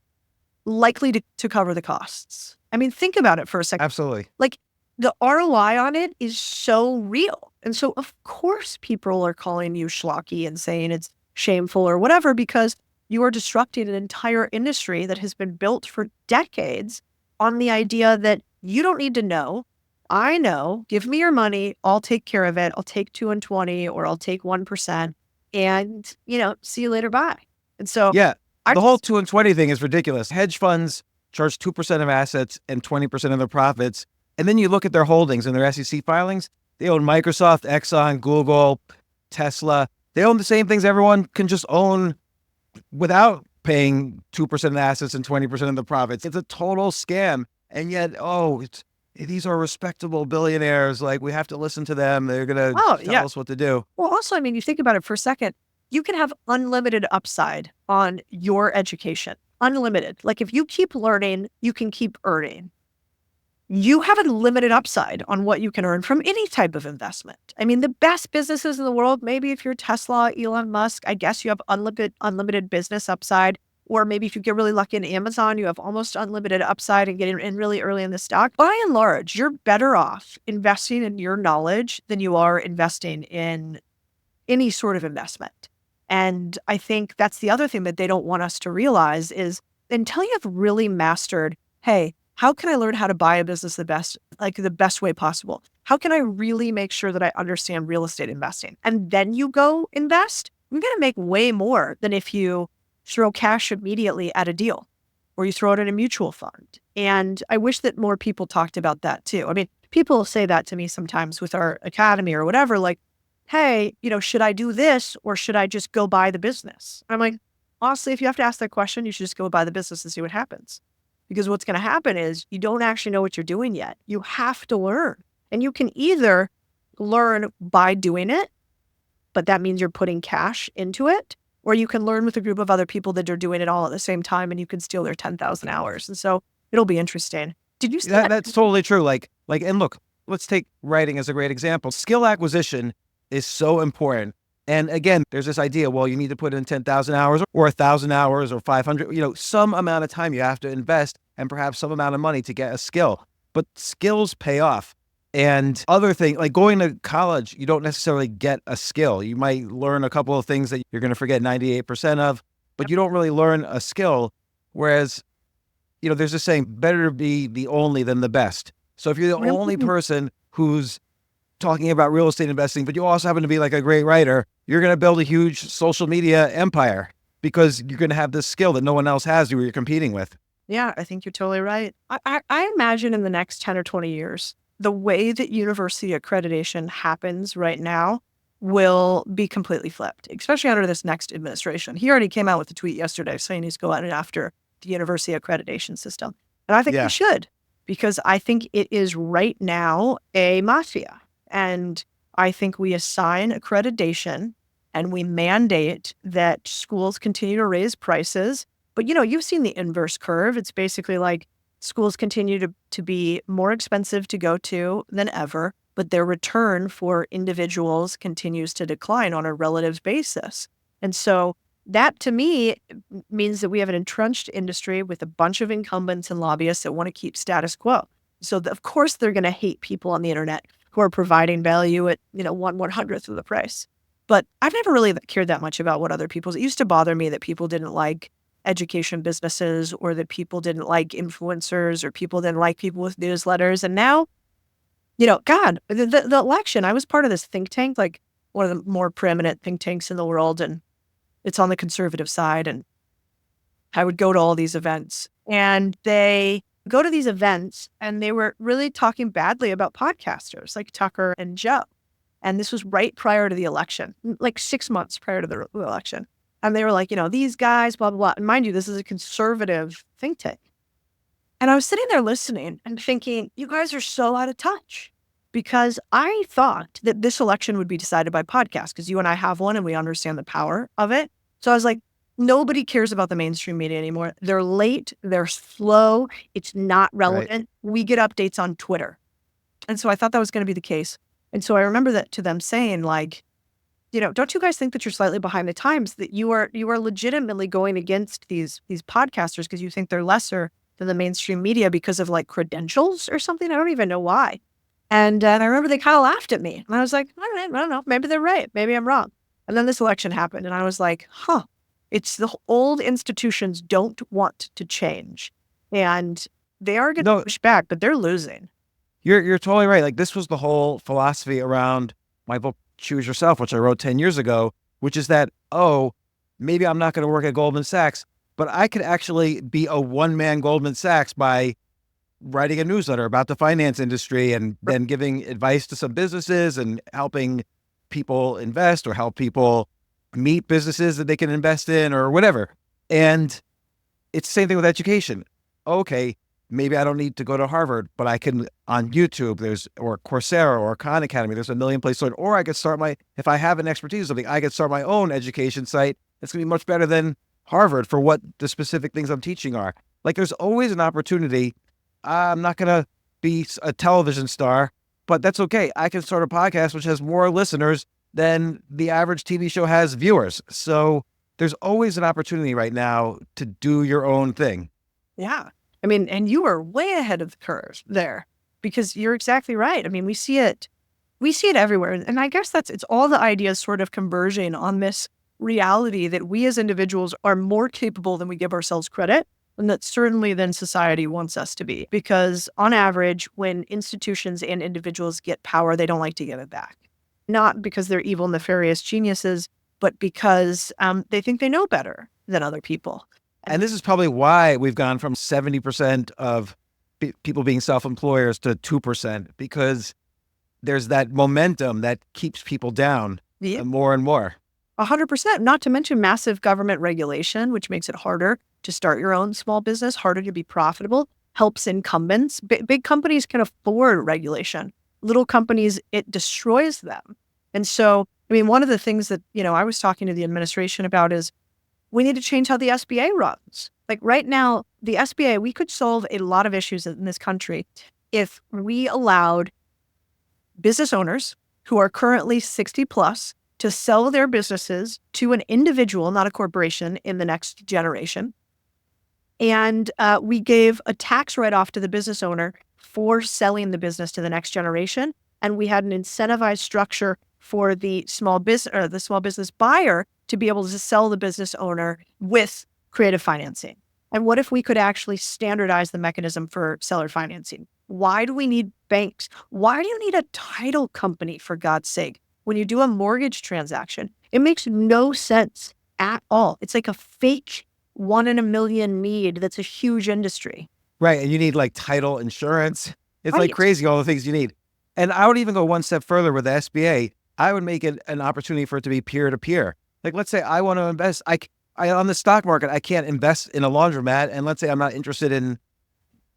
Speaker 1: likely to cover the costs. I mean, think about it for a second.
Speaker 3: Absolutely.
Speaker 1: Like the ROI on it is so real. And so of course people are calling you schlocky and saying it's shameful or whatever, because you are disrupting an entire industry that has been built for decades on the idea that you don't need to know. I know, give me your money, I'll take care of it. I'll take 2 and 20 or I'll take 1% and, see you later, bye. And so
Speaker 3: yeah, the whole 2 and 20 thing is ridiculous. Hedge funds charge 2% of assets and 20% of their profits. And then you look at their holdings and their SEC filings, they own Microsoft, Exxon, Google, Tesla. They own the same things everyone can just own without paying 2% of the assets and 20% of the profits. It's a total scam. And yet, these are respectable billionaires. Like, we have to listen to them. They're going to tell us what to do.
Speaker 1: Well, also, I mean, you think about it for a second, you can have unlimited upside on your education. Unlimited. Like if you keep learning, you can keep earning. You have a limited upside on what you can earn from any type of investment. I mean, the best businesses in the world, maybe if you're Tesla, Elon Musk, I guess you have unlimited business upside. Or maybe if you get really lucky in Amazon, you have almost unlimited upside and getting in really early in the stock. By and large, you're better off investing in your knowledge than you are investing in any sort of investment. And I think that's the other thing that they don't want us to realize is until you have really mastered, hey, how can I learn how to buy a business the best way possible? How can I really make sure that I understand real estate investing? And then you go invest, you're going to make way more than if you throw cash immediately at a deal or you throw it in a mutual fund. And I wish that more people talked about that too. I mean, people say that to me sometimes with our academy or whatever, like, hey, should I do this or should I just go buy the business? I'm like, honestly, if you have to ask that question, you should just go buy the business and see what happens. Because what's going to happen is you don't actually know what you're doing yet. You have to learn. And you can either learn by doing it, but that means you're putting cash into it, or you can learn with a group of other people that are doing it all at the same time and you can steal their 10,000 hours. And so it'll be interesting. Did you see that?
Speaker 3: That's totally true. And look, let's take writing as a great example. Skill acquisition is so important. And again, there's this idea, well, you need to put in 10,000 hours or 1,000 hours or 500, some amount of time you have to invest and perhaps some amount of money to get a skill. But skills pay off. And other things, like going to college, you don't necessarily get a skill. You might learn a couple of things that you're going to forget 98% of, but you don't really learn a skill. Whereas, there's this saying, better to be the only than the best. So if you're the only person who's talking about real estate investing, but you also happen to be like a great writer, you're going to build a huge social media empire because you're going to have this skill that no one else has who you're competing with.
Speaker 1: Yeah, I think you're totally right. I imagine in the next 10 or 20 years, the way that university accreditation happens right now will be completely flipped, especially under this next administration. He already came out with a tweet yesterday saying he's going after the university accreditation system. And I think he should, because I think it is right now a mafia. And I think we assign accreditation and we mandate that schools continue to raise prices. But, you've seen the inverse curve. It's basically like schools continue to be more expensive to go to than ever, but their return for individuals continues to decline on a relative basis. And so that, to me, means that we have an entrenched industry with a bunch of incumbents and lobbyists that want to keep status quo. So, of course, they're going to hate people on the internet who are providing value at, 1/100th of the price. But I've never really cared that much about what other people's. It used to bother me that people didn't like education businesses, or that people didn't like influencers, or people didn't like people with newsletters. And now, God, the election, I was part of this think tank, like one of the more preeminent think tanks in the world, and it's on the conservative side. And I would go to all these events, and they go to these events, and they were really talking badly about podcasters like Tucker and Joe. And this was right prior to the election, like 6 months prior to the election. And they were like, these guys, blah, blah, blah. And mind you, this is a conservative think tank. And I was sitting there listening and thinking, you guys are so out of touch, because I thought that this election would be decided by podcasts, because you and I have one and we understand the power of it. So I was like, nobody cares about the mainstream media anymore. They're late. They're slow. It's not relevant. Right. We get updates on Twitter. And so I thought that was going to be the case. And so I remember that to them saying, like, don't you guys think that you're slightly behind the times, that you are legitimately going against these podcasters because you think they're lesser than the mainstream media because of like credentials or something? I don't even know why. And I remember they kind of laughed at me. And I was like, all right, I don't know. Maybe they're right. Maybe I'm wrong. And then this election happened. And I was like, it's the old institutions don't want to change. And they are going to push back, but they're losing.
Speaker 3: You're totally right. Like, this was the whole philosophy around my book, Choose Yourself, which I wrote 10 years ago, which is that, maybe I'm not going to work at Goldman Sachs, but I could actually be a one-man Goldman Sachs by writing a newsletter about the finance industry and then giving advice to some businesses and helping people invest or help people meet businesses that they can invest in or whatever. And it's the same thing with education. Okay, maybe I don't need to go to Harvard, but I can on YouTube, or Coursera or Khan Academy, there's a million places to learn. Or I could start if I have an expertise in something, I could start my own education site. It's going to be much better than Harvard for what the specific things I'm teaching are. Like, there's always an opportunity. I'm not going to be a television star, but that's okay. I can start a podcast which has more listeners than the average TV show has viewers. So there's always an opportunity right now to do your own thing.
Speaker 1: Yeah. I mean, and you are way ahead of the curve there, because you're exactly right. I mean, we see it everywhere. And I guess it's all the ideas sort of converging on this reality that we as individuals are more capable than we give ourselves credit, and that certainly than society wants us to be. Because on average, when institutions and individuals get power, they don't like to give it back. Not because they're evil, nefarious geniuses, but because they think they know better than other people.
Speaker 3: And this is probably why we've gone from 70% of people being self-employers to 2%, because there's that momentum that keeps people down more and more.
Speaker 1: 100%, not to mention massive government regulation, which makes it harder to start your own small business, harder to be profitable, helps incumbents. Big companies can afford regulation. Little companies, it destroys them. And so, I mean, one of the things that, I was talking to the administration about is we need to change how the SBA runs. Like right now, the SBA, we could solve a lot of issues in this country if we allowed business owners who are currently 60 plus to sell their businesses to an individual, not a corporation, in the next generation. And we gave a tax write-off to the business owner for selling the business to the next generation. And we had an incentivized structure for the small business buyer to be able to sell the business owner with creative financing. And what if we could actually standardize the mechanism for seller financing? Why do we need banks? Why do you need a title company, for God's sake? When you do a mortgage transaction, it makes no sense at all. It's like a fake 1 in a million need that's a huge industry.
Speaker 3: Right. And you need like title insurance. It's like
Speaker 1: Right.
Speaker 3: crazy, all the things you need. And I would even go one step further with the SBA. I would make it an opportunity for it to be peer to peer. Like, let's say I want to invest. I on the stock market, I can't invest in a laundromat. And let's say I'm not interested in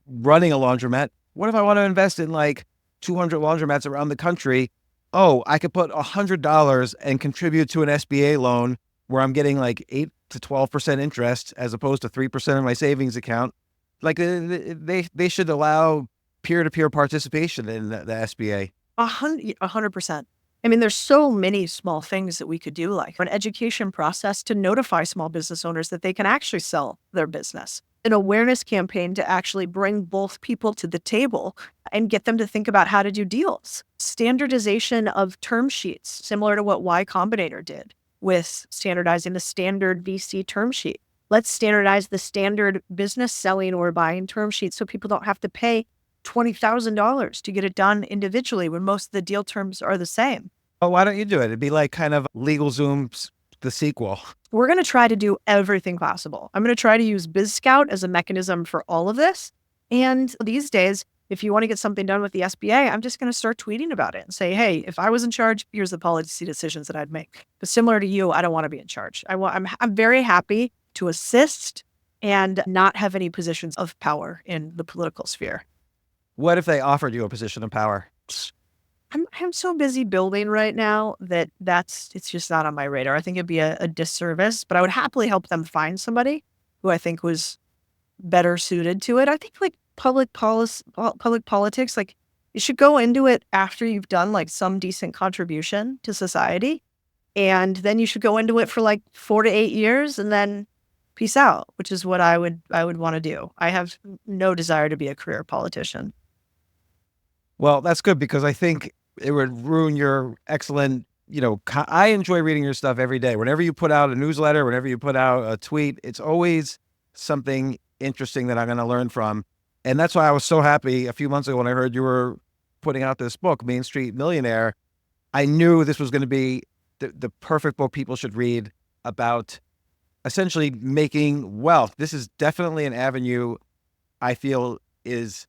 Speaker 3: running a laundromat. What if I want to invest in like 200 laundromats around the country? Oh, I could put $100 and contribute to an SBA loan where I'm getting like 8 to 12% interest as opposed to 3% of my savings account. Like they should allow peer-to-peer participation in the SBA.
Speaker 1: 100%. I mean, there's so many small things that we could do, like an education process to notify small business owners that they can actually sell their business, an awareness campaign to actually bring both people to the table and get them to think about how to do deals, standardization of term sheets, similar to what Y Combinator did with standardizing the standard VC term sheet. Let's standardize the standard business selling or buying term sheet so people don't have to pay $20,000 to get it done individually when most of the deal terms are the same.
Speaker 3: Oh, why don't you do it? It'd be like kind of LegalZoom's the sequel.
Speaker 1: We're going to try to do everything possible. I'm going to try to use BizScout as a mechanism for all of this. And these days, if you want to get something done with the SBA, I'm just going to start tweeting about it and say, hey, if I was in charge, here's the policy decisions that I'd make. But similar to you, I don't want to be in charge. I'm very happy to assist and not have any positions of power in the political sphere.
Speaker 3: What if they offered you a position of power?
Speaker 1: I'm so busy building right now that it's just not on my radar. I think it'd be a disservice, but I would happily help them find somebody who I think was better suited to it. I think like public politics, like you should go into it after you've done like some decent contribution to society. And then you should go into it for like 4 to 8 years and then peace out, which is what I would want to do. I have no desire to be a career politician.
Speaker 3: Well, that's good because I think it would ruin your excellent, I enjoy reading your stuff every day. Whenever you put out a newsletter, whenever you put out a tweet, it's always something interesting that I'm going to learn from. And that's why I was so happy a few months ago when I heard you were putting out this book, Main Street Millionaire. I knew this was going to be the perfect book people should read about essentially making wealth. This is definitely an avenue I feel is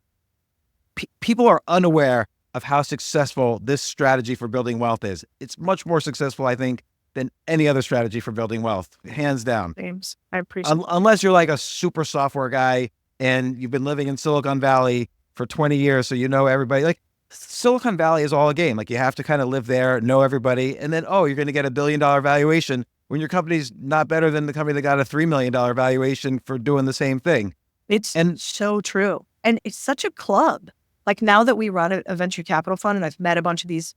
Speaker 3: people are unaware of how successful this strategy for building wealth is. It's much more successful, I think, than any other strategy for building wealth, hands down.
Speaker 1: James, I appreciate it.
Speaker 3: Unless you're like a super software guy and you've been living in Silicon Valley for 20 years, so you know everybody. Like Silicon Valley is all a game. Like you have to kind of live there, know everybody, and then, you're going to get $1 billion valuation when your company's not better than the company that got a $3 million valuation for doing the same thing.
Speaker 1: It's so true. And it's such a club. Like now that we run a venture capital fund and I've met a bunch of these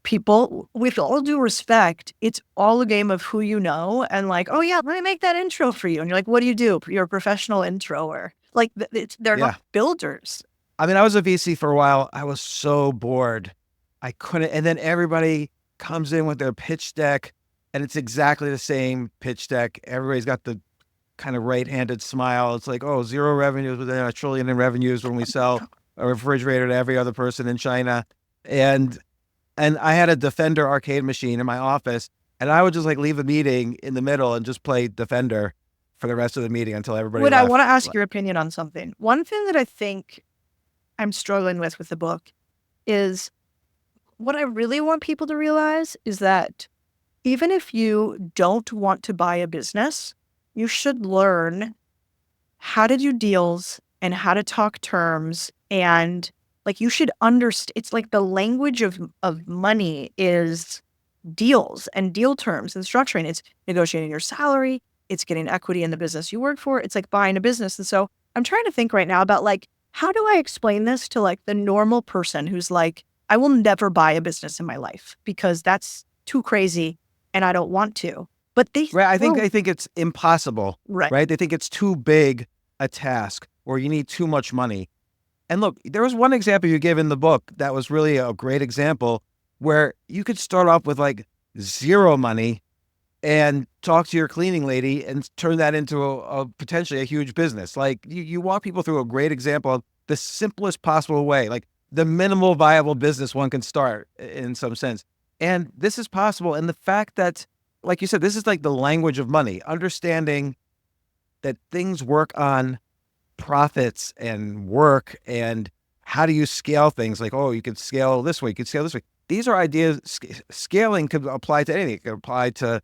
Speaker 1: people, with all due respect, it's all a game of who you know and like, oh yeah, let me make that intro for you. And you're like, what do you do? You're a professional introer. Like they're not builders.
Speaker 3: I mean, I was a VC for a while. I was so bored. I couldn't. And then everybody comes in with their pitch deck and it's exactly the same pitch deck. Everybody's got the kind of right-handed smile. It's like, 0 revenues within $1 trillion in revenues when we sell a refrigerator to every other person in China. And I had a Defender arcade machine in my office and I would just like leave a meeting in the middle and just play Defender for the rest of the meeting until everybody left.
Speaker 1: I want to ask your opinion on something. One thing that I think I'm struggling with the book is what I really want people to realize is that even if you don't want to buy a business, you should learn how to do deals and how to talk terms. And like you should understand, it's like the language of money is deals and deal terms and structuring. It's negotiating your salary. It's getting equity in the business you work for. It's like buying a business. And so I'm trying to think right now about like, how do I explain this to like the normal person who's like, I will never buy a business in my life because that's too crazy and I don't want to. But they
Speaker 3: I think it's impossible. Right. They think it's too big a task or you need too much money. And look, there was one example you gave in the book that was really a great example where you could start off with like 0 money and talk to your cleaning lady and turn that into a potentially a huge business. Like you walk people through a great example of the simplest possible way, like the minimal viable business one can start in some sense. And this is possible. And the fact that, like you said, this is like the language of money, understanding that things work on profits and work and how do you scale things, like, oh, you could scale this way, you could scale this way. These are ideas. Scaling could apply to anything. It could apply to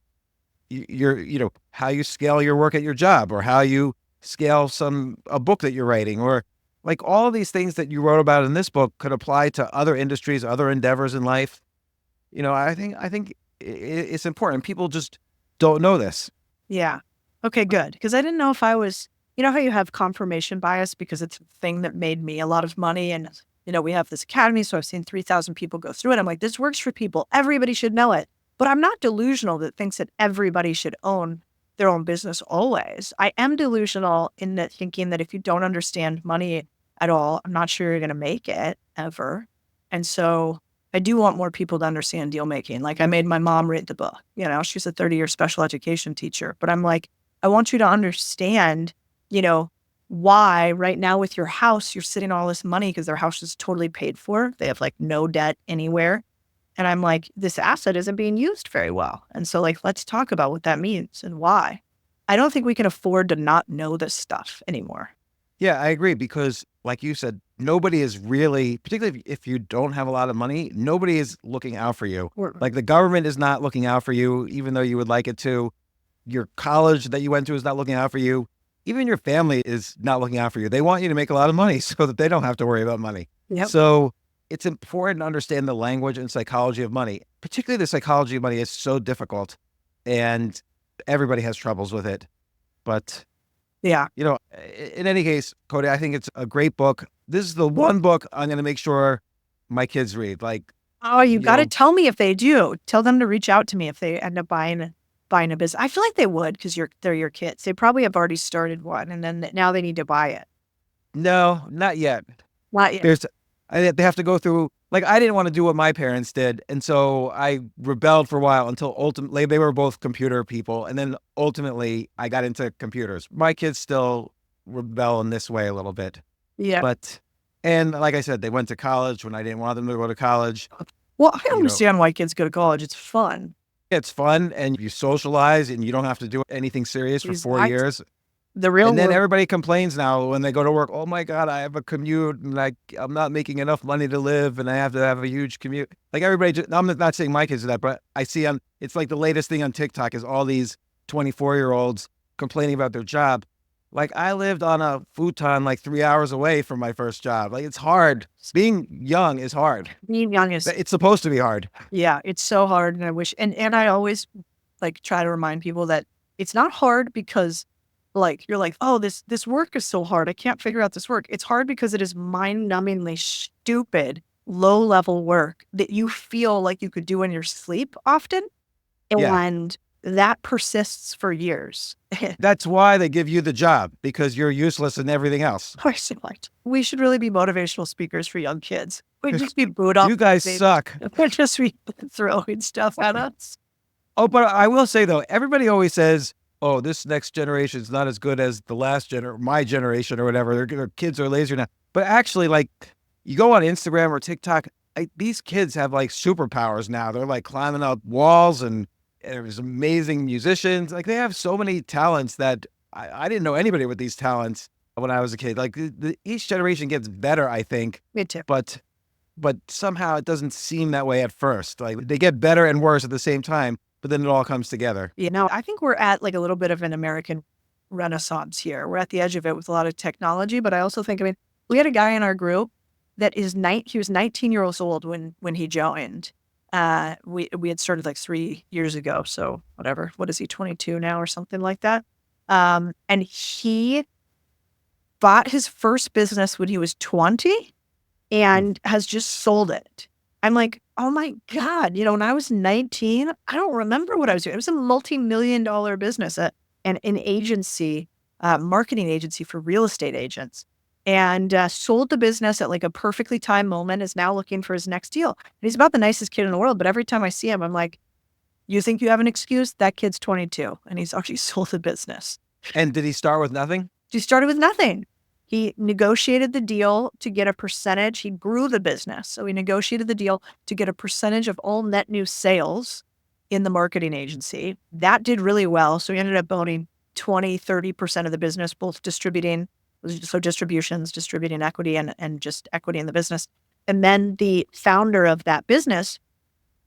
Speaker 3: your, how you scale your work at your job, or how you scale a book that you're writing, or like all of these things that you wrote about in this book could apply to other industries, other endeavors in life. I think it's important. People just don't know this.
Speaker 1: Yeah. Okay, good. Because I didn't know if I was, how you have confirmation bias because it's a thing that made me a lot of money. And, we have this academy. So I've seen 3,000 people go through it. I'm like, this works for people. Everybody should know it. But I'm not delusional that thinks that everybody should own their own business always. I am delusional in that thinking that if you don't understand money at all, I'm not sure you're going to make it ever. And so I do want more people to understand deal making. Like I made my mom read the book. She's a 30-year special education teacher. But I'm like, I want you to understand, why right now with your house, you're sitting on all this money because their house is totally paid for. They have like no debt anywhere. And I'm like, this asset isn't being used very well. And so like, let's talk about what that means and why. I don't think we can afford to not know this stuff anymore.
Speaker 3: Yeah, I agree. Because like you said, nobody is really, particularly if you don't have a lot of money, nobody is looking out for you. Like the government is not looking out for you, even though you would like it to. Your college that you went to is not looking out for you. Even your family is not looking out for you. They want you to make a lot of money so that they don't have to worry about money.
Speaker 1: Yep.
Speaker 3: So it's important to understand the language and psychology of money. Particularly the psychology of money is so difficult, and everybody has troubles with it. But
Speaker 1: yeah,
Speaker 3: in any case, Codie, I think it's a great book. This is the one book I'm going to make sure my kids read. Like,
Speaker 1: oh, you got to tell me if they do. Tell them to reach out to me if they end up buying a business. I feel like they would because they're your kids. They probably have already started one, and then now they need to buy it.
Speaker 3: No, not yet.
Speaker 1: Not yet.
Speaker 3: They have to go through, like, I didn't want to do what my parents did. And so I rebelled for a while until ultimately they were both computer people. And then ultimately I got into computers. My kids still rebel in this way a little bit.
Speaker 1: Yeah.
Speaker 3: And like I said, they went to college when I didn't want them to go to college.
Speaker 1: Well, I understand why kids go to college. It's fun.
Speaker 3: It's fun, and you socialize, and you don't have to do anything serious for 4 years.
Speaker 1: And
Speaker 3: then everybody complains now when they go to work. Oh my God, I have a commute, and I'm not making enough money to live, and I have to have a huge commute. Like everybody, I'm not saying my kids do that, but I see it's like the latest thing on TikTok is all these 24-year-olds complaining about their job. Like I lived on a futon like 3 hours away from my first job. Like it's hard. Being young is hard.
Speaker 1: Being young is.
Speaker 3: It's supposed to be hard.
Speaker 1: Yeah, it's so hard, and I wish. And I always like try to remind people that it's not hard because like you're like, oh, this work is so hard. I can't figure out this work. It's hard because it is mind-numbingly stupid, low-level work that you feel like you could do in your sleep often, and that persists for years.
Speaker 3: That's why they give you the job, because you're useless in everything else.
Speaker 1: We should really be motivational speakers for young kids. We'd just be booed off.
Speaker 3: You guys suck.
Speaker 1: We'd just be throwing stuff at us.
Speaker 3: Oh, but I will say though, everybody always says, oh, this next generation is not as good as the last my generation or whatever. Their kids are lazier now. But actually, like, you go on Instagram or TikTok, these kids have like superpowers now. They're like climbing up walls, and there's amazing musicians. Like they have so many talents that I didn't know anybody with these talents when I was a kid. Like each generation gets better, I think.
Speaker 1: Me too.
Speaker 3: But somehow it doesn't seem that way at first. Like they get better and worse at the same time, but then it all comes together.
Speaker 1: I think we're at like a little bit of an American renaissance here. We're at the edge of it with a lot of technology, but I also think, we had a guy in our group that he was 19 years old when he joined. We had started like 3 years ago. So whatever, what is he, 22 now or something like that? And he bought his first business when he was 20 and has just sold it. I'm like, oh my God, when I was 19, I don't remember what I was doing. It was a multi-million-dollar business, an agency, marketing agency for real estate agents. And sold the business at like a perfectly timed moment, is now looking for his next deal. And he's about the nicest kid in the world, but every time I see him, I'm like, you think you have an excuse? That kid's 22, and he's already sold the business.
Speaker 3: And did he start with nothing?
Speaker 1: He started with nothing. He negotiated the deal to get a percentage. He grew the business. So he negotiated the deal to get a percentage of all net new sales in the marketing agency. That did really well. So he ended up owning 20, 30% of the business, both distributing, so distributions, distributing equity and just equity in the business. And then the founder of that business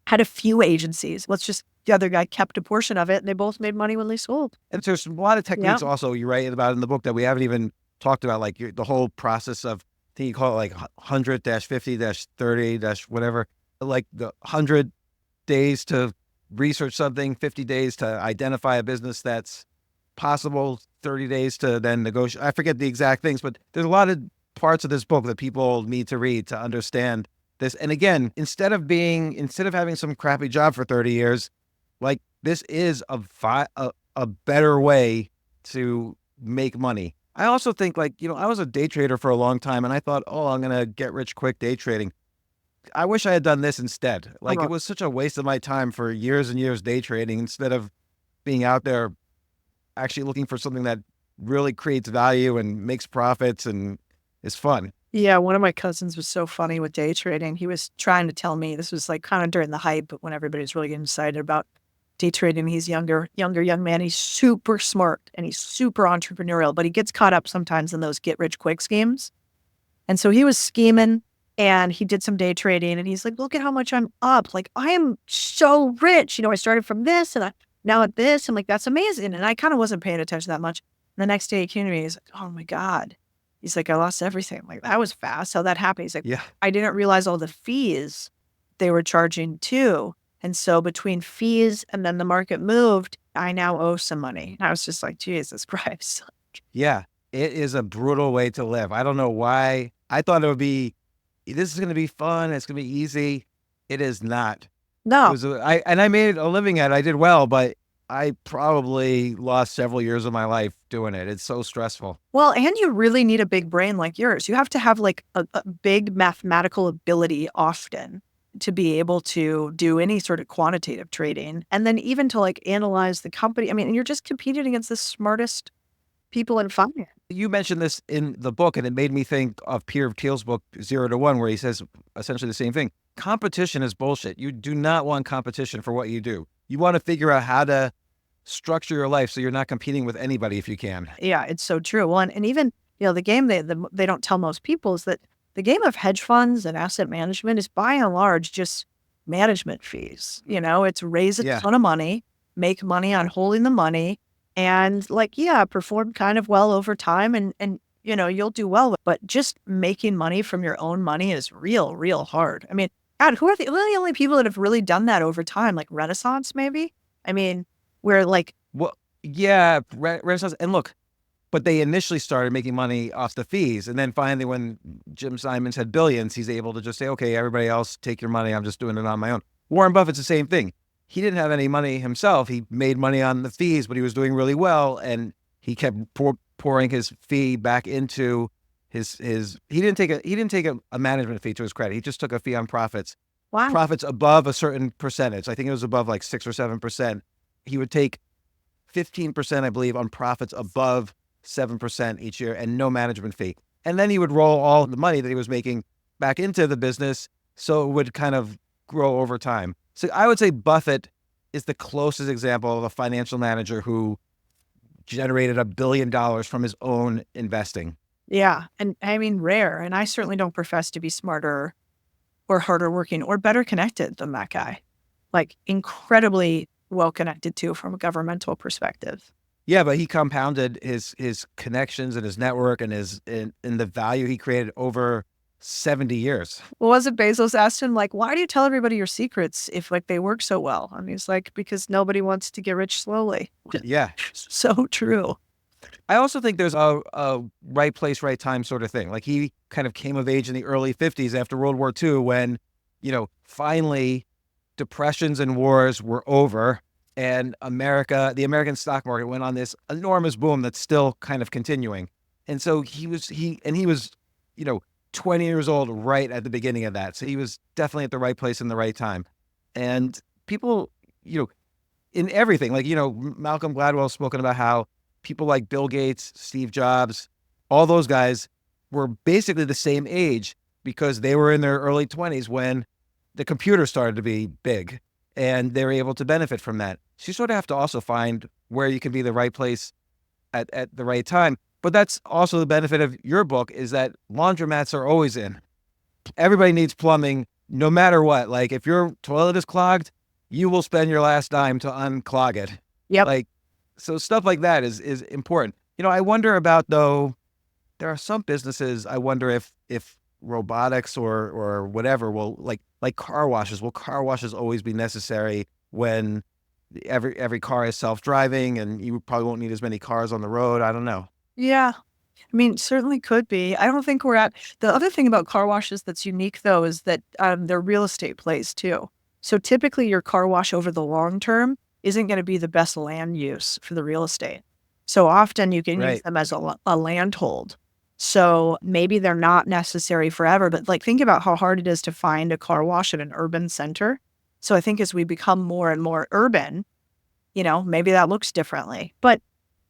Speaker 1: had a few agencies. The other guy kept a portion of it, and they both made money when they sold.
Speaker 3: And there's a lot of techniques also you write about in the book that we haven't even talked about, like the whole process of, I think you call it like 100-50-30- whatever, like the 100 days to research something, 50 days to identify a business that's possible, 30 days to then negotiate. I forget the exact things, but there's a lot of parts of this book that people need to read to understand this. And again, instead of having some crappy job for 30 years, like this is a better way to make money. I also think, like, I was a day trader for a long time, and I thought, I'm going to get rich quick day trading. I wish I had done this instead. Like, it was such a waste of my time for years and years day trading instead of being out there actually looking for something that really creates value and makes profits and is fun.
Speaker 1: Yeah, one of my cousins was so funny with day trading. He was trying to tell me, this was like kind of during the hype, but when everybody was really getting excited about day trading. He's young man. He's super smart and he's super entrepreneurial, but he gets caught up sometimes in those get rich quick schemes. And so he was scheming and he did some day trading and he's like, look at how much I'm up. Like, I am so rich. I started from this and now at this. I'm like, that's amazing. And I kind of wasn't paying attention that much. And the next day he came to me, he's like, oh my God. He's like, I lost everything. I'm like, that was fast. How that happened? He's like,
Speaker 3: yeah,
Speaker 1: I didn't realize all the fees they were charging too. And so between fees and then the market moved, I now owe some money. And I was just like, Jesus Christ.
Speaker 3: Yeah, it is a brutal way to live. I don't know why. I thought this is going to be fun. It's going to be easy. It is not.
Speaker 1: No.
Speaker 3: I made a living at it. I did well, but I probably lost several years of my life doing it. It's so stressful.
Speaker 1: Well, and you really need a big brain like yours. You have to have like a big mathematical ability often to be able to do any sort of quantitative trading. And then even to like analyze the company. I mean, and you're just competing against the smartest people in finance.
Speaker 3: You mentioned this in the book, and it made me think of Peter Thiel's book, 0 to 1, where he says essentially the same thing. Competition is bullshit. You do not want competition for what you do. You want to figure out how to structure your life so you're not competing with anybody if you can.
Speaker 1: Yeah, it's so true. Well, and even, the game they don't tell most people is that the game of hedge funds and asset management is by and large just management fees. It's raise a ton of money, make money on holding the money, and perform kind of well over time and you'll do well. But just making money from your own money is real, real hard. I mean, God, who are the only people that have really done that over time? Like Renaissance, maybe? I mean, where like...
Speaker 3: Well, yeah, Renaissance. And look, but they initially started making money off the fees. And then finally, when Jim Simons had billions, he's able to just say, okay, everybody else take your money. I'm just doing it on my own. Warren Buffett's the same thing. He didn't have any money himself. He made money on the fees, but he was doing really well. And he kept pouring his fee back into his he didn't take a management fee, to his credit. He just took a fee on profits.
Speaker 1: Wow.
Speaker 3: Profits above a certain percentage. I think it was above like 6 or 7%. He would take 15%, I believe, on profits above 7% each year and no management fee. And then he would roll all the money that he was making back into the business, so it would kind of grow over time. So I would say Buffett is the closest example of a financial manager who generated $1 billion from his own investing.
Speaker 1: Yeah. And I mean, rare. And I certainly don't profess to be smarter or harder working or better connected than that guy. Like incredibly well connected too from a governmental perspective.
Speaker 3: Yeah, but he compounded his connections and his network and the value he created over 70 years.
Speaker 1: Well, wasn't Bezos asked him, like, why do you tell everybody your secrets if like they work so well? And he's like, because nobody wants to get rich slowly.
Speaker 3: Yeah.
Speaker 1: So true.
Speaker 3: I also think there's a right place, right time sort of thing. Like he kind of came of age in the early 50s after World War II when, finally depressions and wars were over and the American stock market went on this enormous boom that's still kind of continuing. And so he was 20 years old right at the beginning of that. So he was definitely at the right place in the right time. And people, in everything, like, Malcolm Gladwell's spoken about how people like Bill Gates, Steve Jobs, all those guys were basically the same age because they were in their early 20s when the computer started to be big and they were able to benefit from that. So you sort of have to also find where you can be the right place at the right time. But that's also the benefit of your book, is that laundromats are always in. Everybody needs plumbing no matter what. Like if your toilet is clogged, you will spend your last dime to unclog it.
Speaker 1: Yep.
Speaker 3: Like, so stuff like that is important. I wonder about, though, there are some businesses, I wonder if robotics or whatever will, like car washes, will car washes always be necessary when every car is self-driving and you probably won't need as many cars on the road? I don't know.
Speaker 1: Yeah. I mean, certainly could be. I don't think we're at the other thing about car washes that's unique, though, is that they're real estate plays too. So typically your car wash over the long term isn't going to be the best land use for the real estate. So often you can use them as a land hold. So maybe they're not necessary forever, but like think about how hard it is to find a car wash at an urban center. So I think as we become more and more urban, maybe that looks differently. But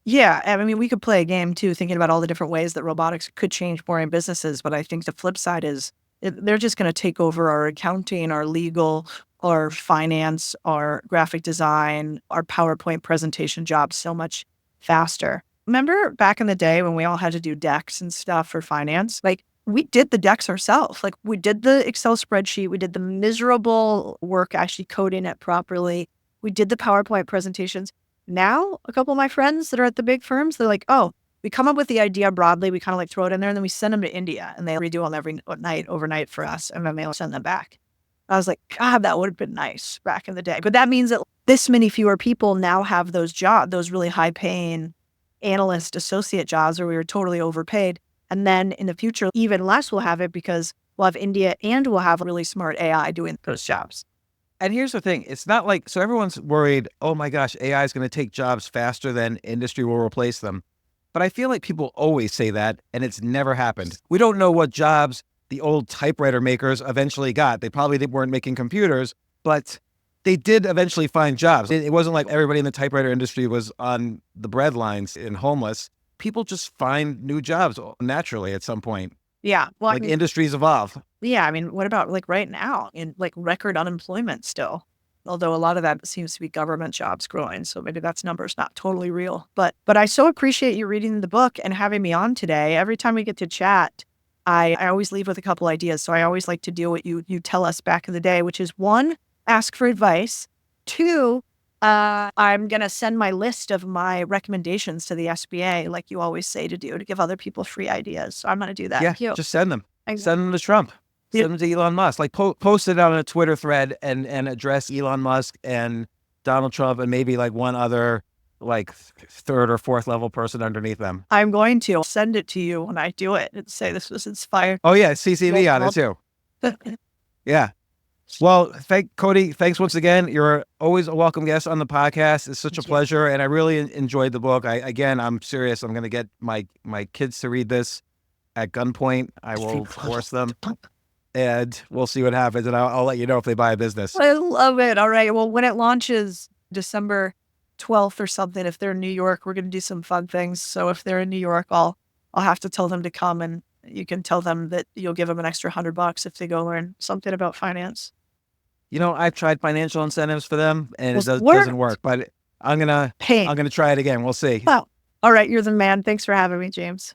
Speaker 1: yeah, I mean, we could play a game too, thinking about all the different ways that robotics could change boring businesses. But I think the flip side is they're just going to take over our accounting, our legal, our finance, our graphic design, our PowerPoint presentation jobs so much faster. Remember back in the day when we all had to do decks and stuff for finance? Like we did the decks ourselves. Like we did the Excel spreadsheet. We did the miserable work actually coding it properly. We did the PowerPoint presentations. Now, a couple of my friends that are at the big firms, they're like, oh, we come up with the idea broadly. We kind of like throw it in there and then we send them to India and they redo them every night, overnight for us. And then they'll send them back. I was like, God, that would have been nice back in the day. But that means that this many fewer people now have those jobs, those really high paying analyst associate jobs where we were totally overpaid. And then in the future, even less will have it because we'll have India and we'll have really smart AI doing those jobs.
Speaker 3: And here's the thing. It's not like, so everyone's worried, oh my gosh, AI is going to take jobs faster than industry will replace them. But I feel like people always say that and it's never happened. We don't know what jobs the old typewriter makers eventually got. They probably weren't making computers, but they did eventually find jobs. It wasn't like everybody in the typewriter industry was on the breadlines and homeless. People just find new jobs naturally at some point.
Speaker 1: Yeah. Well,
Speaker 3: like industries evolve.
Speaker 1: Yeah. I mean, what about like right now in like record unemployment still? Although a lot of that seems to be government jobs growing. So maybe that's numbers not totally real. But I so appreciate you reading the book and having me on today. Every time we get to chat, I always leave with a couple ideas. So I always like to do what you tell us back in the day, which is 1, ask for advice. 2, I'm going to send my list of my recommendations to the SBA, like you always say to do, to give other people free ideas. So I'm going to do that.
Speaker 3: Yeah, just send them.
Speaker 1: Exactly.
Speaker 3: Send them to Trump. Send them to Elon Musk. Like post it on a Twitter thread and address Elon Musk and Donald Trump and maybe like one other like 3rd or 4th level person underneath them.
Speaker 1: I'm going to send it to you when I do it and say this was inspired.
Speaker 3: Oh yeah, CCV on it too. Yeah. Well, Codie, thanks once again. You're always a welcome guest on the podcast. It's such a pleasure. And I really enjoyed the book. I'm serious. I'm going to get my kids to read this at gunpoint. I will force them and we'll see what happens. And I'll let you know if they buy a business.
Speaker 1: I love it. All right. Well, when it launches December 12th or something, if they're in New York, we're going to do some fun things. So if they're in New York, I'll have to tell them to come and you can tell them that you'll give them an extra $100 if they go learn something about finance.
Speaker 3: I've tried financial incentives for them and it doesn't work, but I'm going to try it again. We'll see.
Speaker 1: Wow. All right. You're the man. Thanks for having me, James.